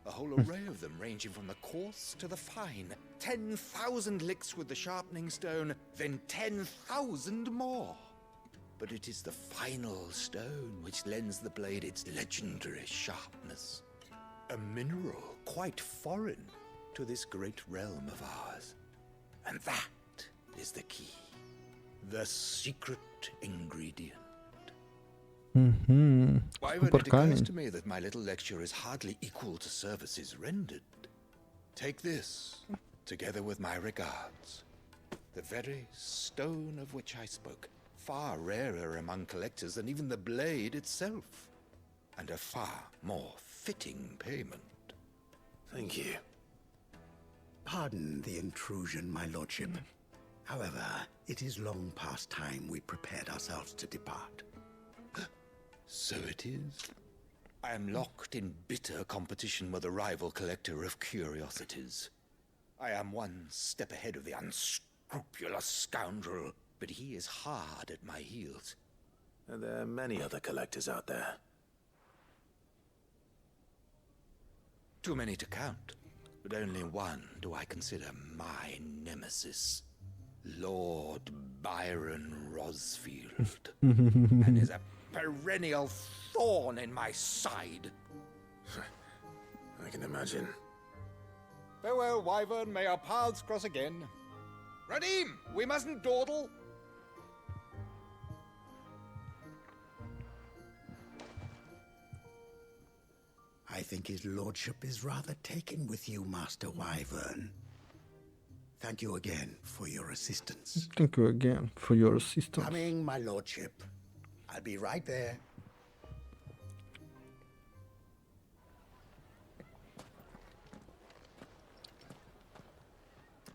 A whole array of them, ranging from the coarse to the fine. 10,000 licks with the sharpening stone, then 10,000 more. But it is the final stone which lends the blade its legendary sharpness. A mineral quite foreign to this great realm of ours. And that is the key. The secret ingredient. Wyvern, it occurs to me that my little lecture is hardly equal to services rendered. Take this, together with my regards. The very stone of which I spoke, far rarer among collectors than even the blade itself, and a far more fitting payment. Thank you. Pardon the intrusion, my lordship. However, it is long past time we prepared ourselves to depart. So it is. I am locked in bitter competition with a rival collector of curiosities. I am one step ahead of the unscrupulous scoundrel, but he is hard at my heels. Are there many other collectors out there? Too many to count, but only one do I consider my nemesis. Lord Byron Rosfield. And is a perennial thorn in my side. I can imagine. Farewell, Wyvern. May our paths cross again. Radim, we mustn't dawdle. I think his lordship is rather taken with you, Master Wyvern. Thank you again for your assistance. Thank you again for your assistance. Coming, my lordship. I'll be right there.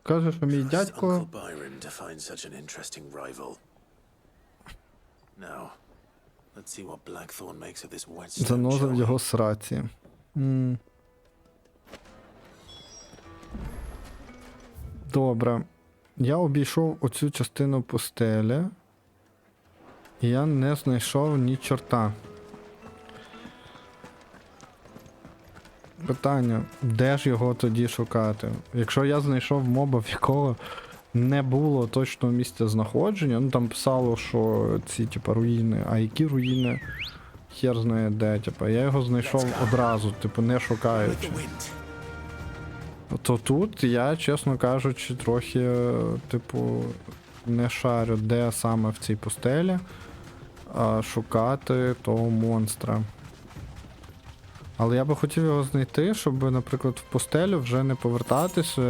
Каже, що мій дядько... Uncle Byron to find such an interesting rival. Now, let's see what Blackthorn makes of this whetstone. Занозив його сраці. Добре. Я обійшов оцю частину пустелі. І я не знайшов ні чорта. Питання, де ж його тоді шукати? Якщо я знайшов моба, в якого не було точного місця знаходження, ну там писало, що ці, типа, руїни, а які руїни, хер знає де, типа, я його знайшов одразу, типу, не шукаючи. То тут я, чесно кажучи, трохи, типу, не шарю, де саме в цій пустелі шукати того монстра. Але я би хотів його знайти, щоб, наприклад, в пустелю вже не повертатися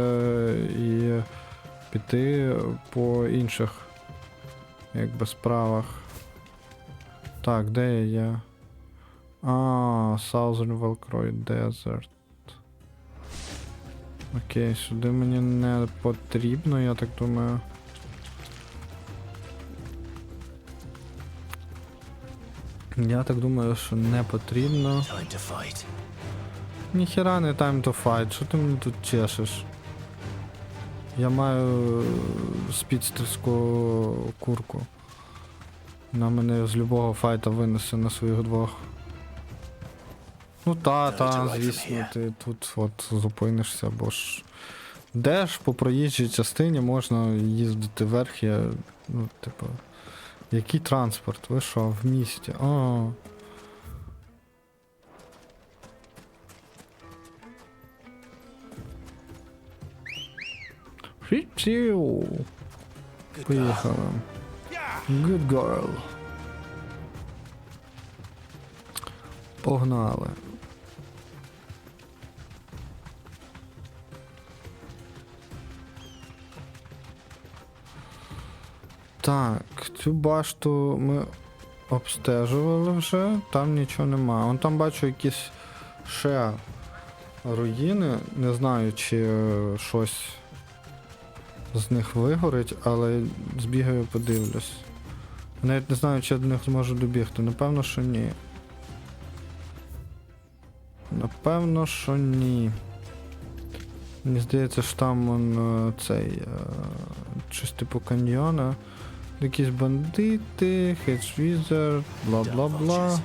і піти по інших, якби, справах. Так, де я є? Southern Valkroy Desert. Окей, сюди мені не потрібно, я так думаю. Я так думаю, що не потрібно. Ніхера не time to fight, що ти мені тут чешеш? Я маю спідстерську курку. Вона мене з любого файта винесе на своїх двох. Ну та, звісно, ти тут от зупинишся, бо ж... Де ж по проїжджій частині можна їздити верхи, ну, типу, Який транспорт? Ви що, в місті? А. Фіцю. Поїхали. Good girl. Погнали. Так, цю башту ми обстежували вже, там нічого нема. Вон там бачу якісь ще руїни, не знаю, чи щось з них вигорить, але збігаю, подивлюсь. Навіть не знаю, чи я до них зможу добігти. Напевно, що ні. Напевно, що ні. Мені здається, що там вон цей щось типу каньйона. Якісь бандити, хедж-візер, бла-бла-бла.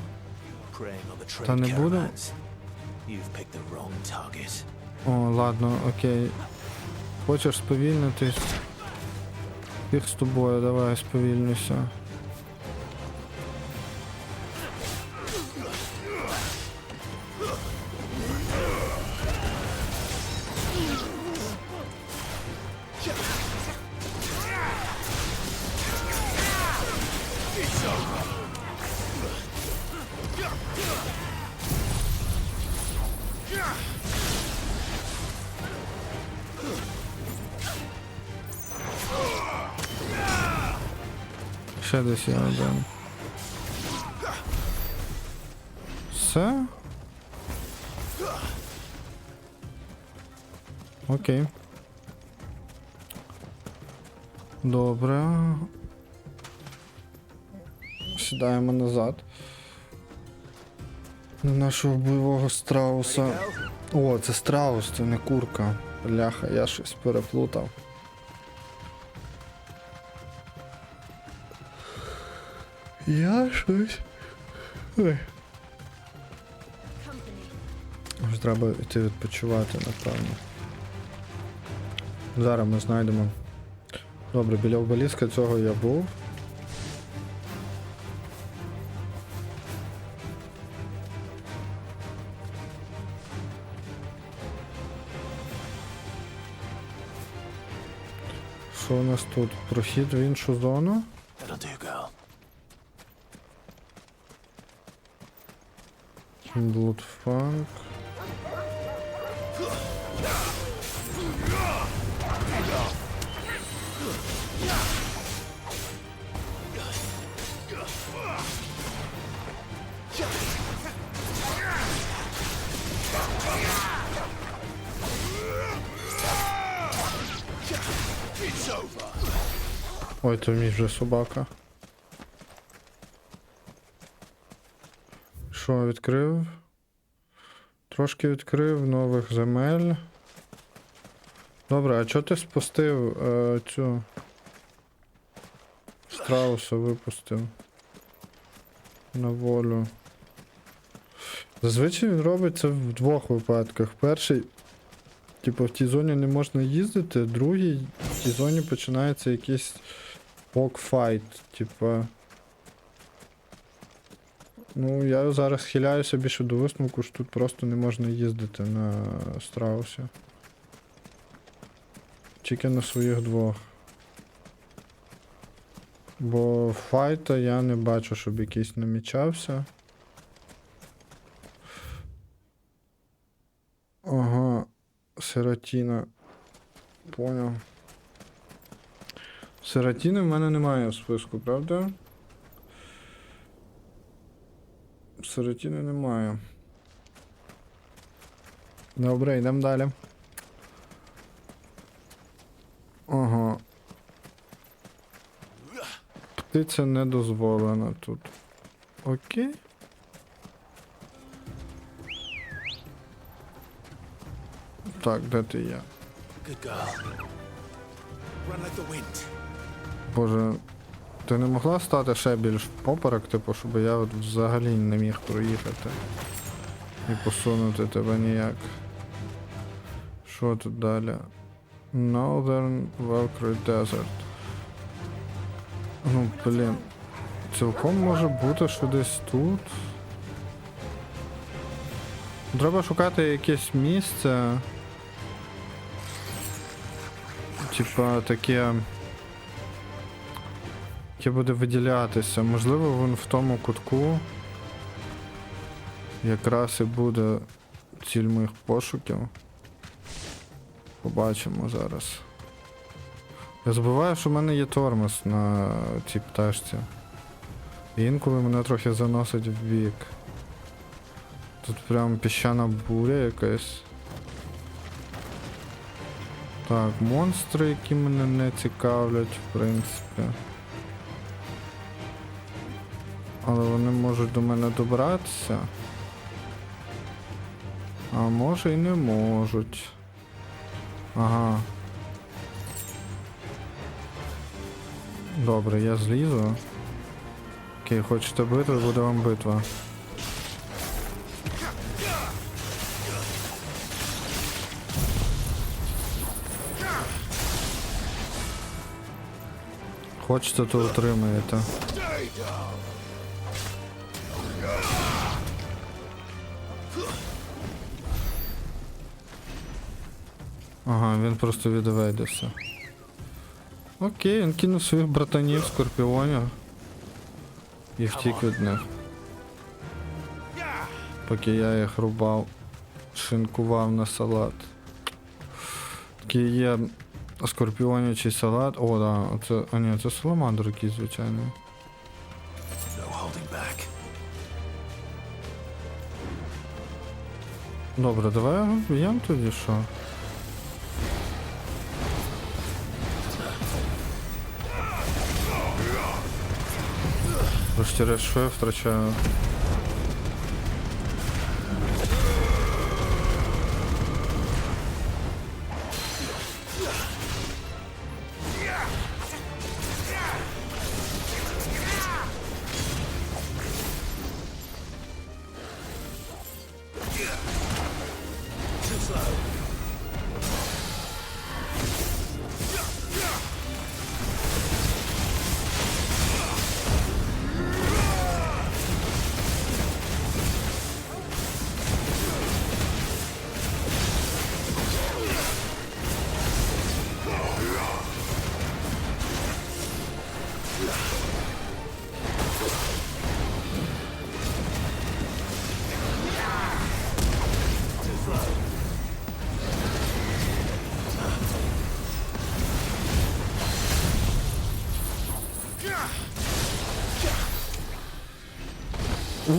Та не буду. О, ладно, окей. Хочеш сповільнитись? Їх з тобою, давай сповільнюся. Ще десь я один. Все? Окей. Добре. Сідаємо назад. На нашого бойового страуса. О, це страус, це не курка. Бляха, я щось переплутав. Я щось. Ой. Вже треба йти відпочивати, напевно. Зараз ми знайдемо. Добре, біля обеліска цього я був. Що у нас тут? Прохід в іншу зону? Блудфанк. Ой, то мій вже собака. Що, відкрив? Трошки відкрив нових земель. Добре, а чого ти спустив цю страуса випустив на волю? Зазвичай він робить це в двох випадках. Перший, типу, в тій зоні не можна їздити, другий, в тій зоні починається якийсь окфайт, типу. Ну, я зараз схиляюся більше до висновку, що тут просто не можна їздити на страусі. Тільки на своїх двох. Бо файта я не бачу, щоб якийсь намічався. Ага, Сиротіна. Поняв. Сиротіни в мене немає в списку, правда? Сиротіни немає. Добре, йдемо далі. Ага. Птиця не дозволена тут. Окей. Так, де ти є? Боже, ти не могла стати ще більш поперек, типу, щоб я от взагалі не міг проїхати і посунути тебе ніяк. Що тут далі? Northern Valkyrie Desert. Ну, блін. цілком може бути, що десь тут. Треба шукати якесь місце. Типа таке. Яке буде виділятися. Можливо, він в тому кутку якраз і буде ціль моїх пошуків. Побачимо зараз. Я забуваю, що в мене є тормоз на цій пташці. І інколи мене трохи заносить в бік. Тут прям піщана буря якась. Так, монстри, які мене не цікавлять, в принципі. Але вони можуть до мене добратися. А може і не можуть. Ага. Добре, я злізу. Окей, хочете битви, буде вам битва. Хочете, то отримаєте. Ага, він просто відведеться. Окей, він кинув своїх братанів, скорпіонів. І втік від них. Поки я їх рубав, шинкував на салат. Такий є скорпіонячий салат. О, да, це. А ні, це саламандр якийсь, звичайно. Добре, давай його вб'ємо тоді, що? Врешті-решт, що я втрачаю?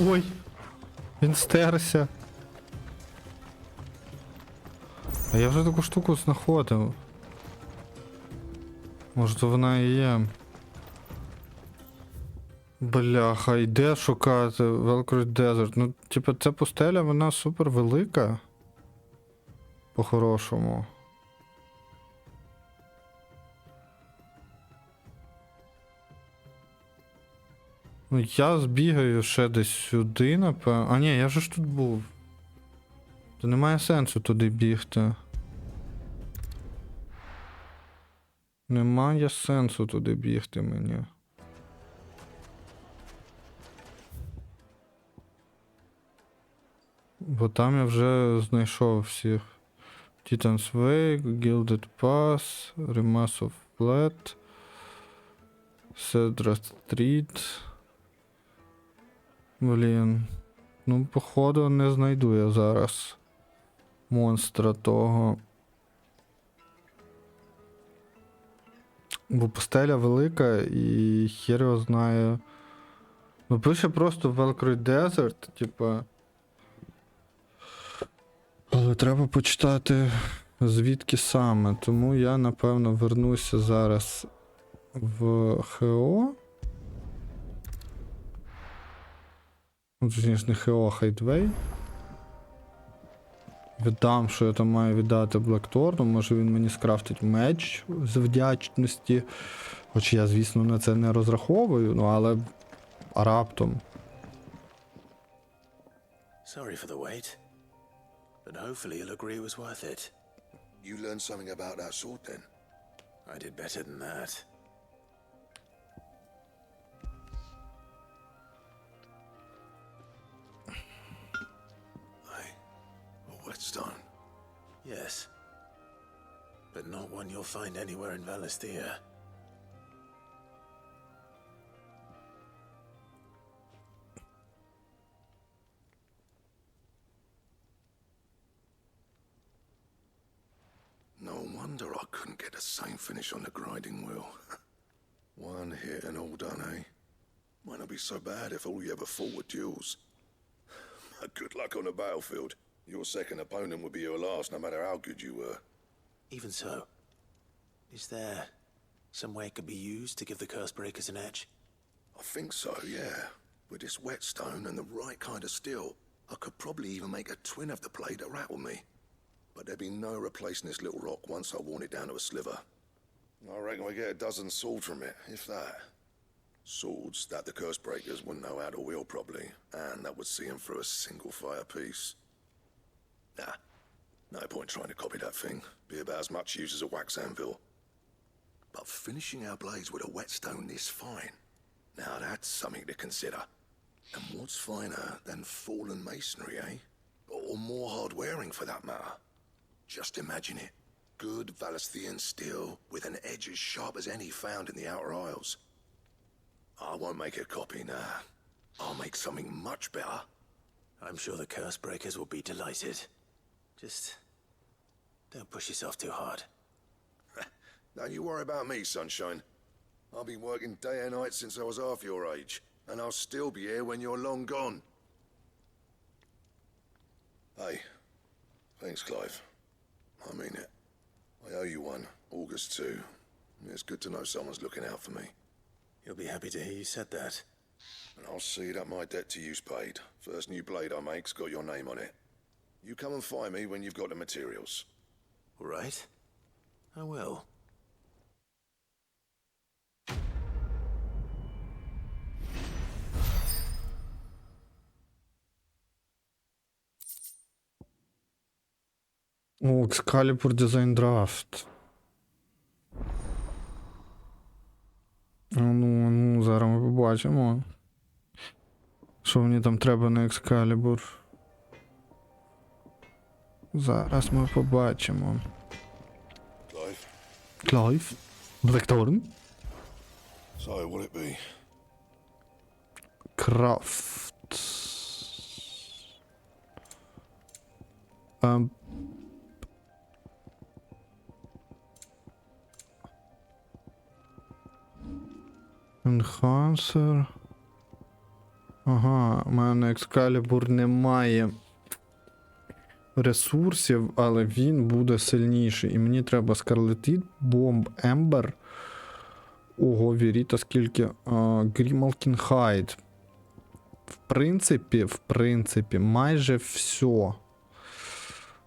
Ой, він стерся. А я вже таку штуку знаходив. Може, то вона і є. Бляха, йде шукати Velcro Desert. Ну, типу, ця пустеля, вона супер велика. По-хорошому. Ну, я збігаю ще десь сюди, напевно. А ні, я вже ж тут був. То немає сенсу туди бігти. Немає сенсу туди бігти мені. Бо там я вже знайшов всіх. Titan's Way, Gilded Pass, Remass of Flat, Cedra Street. Блін. Ну, походу, не знайду я зараз монстра того. Бо пустеля велика і хер його знає. Ну, пише просто Velcro Desert, типа. Але треба почитати звідки саме. Тому я, напевно, вернуся зараз в ХО. Ну, точніше, не ХО, Хайдвей. Віддам, що я там маю віддати Блекторну. Може він мені скрафтить меч з вдячності. Хоч я, звісно, на це не розраховую, ну але раптом. Sorry for the wait. But hopefully you'll agree it was worth it. You learned something about that sword then? I did better than that. Whetstone. Yes. But not one you'll find anywhere in Valisthea. No wonder I couldn't get the same finish on the grinding wheel. One hit and all done, eh? Might not be so bad if all you ever fought were duels. But good luck on the battlefield. Your second opponent would be your last, no matter how good you were. Even so, is there some way it could be used to give the curse breakers an edge? I think so, yeah. With this whetstone and the right kind of steel, I could probably even make a twin of the blade that rattled me. But there'd be no replacing this little rock once I worn it down to a sliver. I reckon we get a dozen swords from it, if that. Swords that the curse breakers wouldn't know how to wield properly, and that would see them through a single fire piece. Nah, no point trying to copy that thing. Be about as much use as a wax anvil. But finishing our blades with a whetstone this fine, now that's something to consider. And what's finer than fallen masonry, eh? Or more hard-wearing for that matter. Just imagine it. Good Valisthean steel with an edge as sharp as any found in the Outer Isles. I won't make a copy, nah. I'll make something much better. I'm sure the curse breakers will be delighted. Just don't push yourself too hard. Don't you worry about me, sunshine. I've been working day and night since I was half your age, and I'll still be here when you're long gone. Hey, thanks, Clive. I mean it. I owe you one, August 2. It's good to know someone's looking out for me. You'll be happy to hear you said that. And I'll see that my debt to you's paid. First new blade I make's got your name on it. You come and find me when you've got the materials. All right. I will. О, Excalibur Design Draft. Ну, зараз ми побачимо. Що мені там треба на Excalibur. Зараз ми побачимо. Clive? Blackthorn? So, will it be? Craft. Enhancer. Ага, у мене Excalibur немає ресурсів, але він буде сильніший. І мені треба Scarlet Bomb, Ember. Ого, Віріта, скільки. Grimalkin Hide. В принципі, майже все,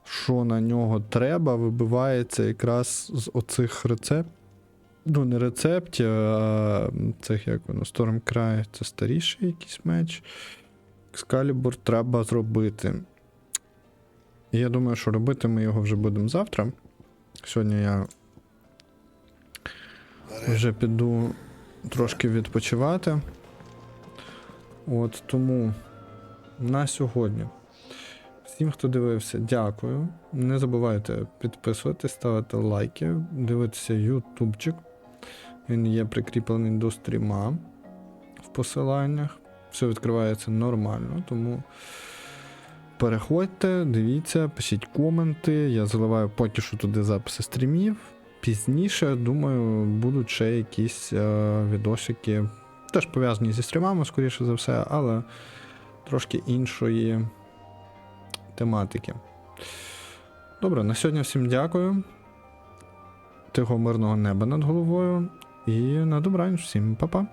що на нього треба, вибивається якраз з оцих рецептів. Ну, не рецептів, а цих, як воно, Stormcry, це старіший якийсь меч. Excalibur треба зробити. І я думаю, що робити ми його вже будемо завтра. Сьогодні я вже піду трошки відпочивати. От, тому на сьогодні всім, хто дивився, дякую. Не забувайте підписуватись, ставити лайки, дивитися ютубчик. Він є прикріплений до стріма в посиланнях. Все відкривається нормально, тому переходьте, дивіться, пишіть коменти. Я заливаю поки що туди записи стрімів. Пізніше, думаю, будуть ще якісь відосики, теж пов'язані зі стрімами, скоріше за все, але трошки іншої тематики. Добре, на сьогодні всім дякую. Тихого мирного неба над головою. І на добраніч всім, па-па.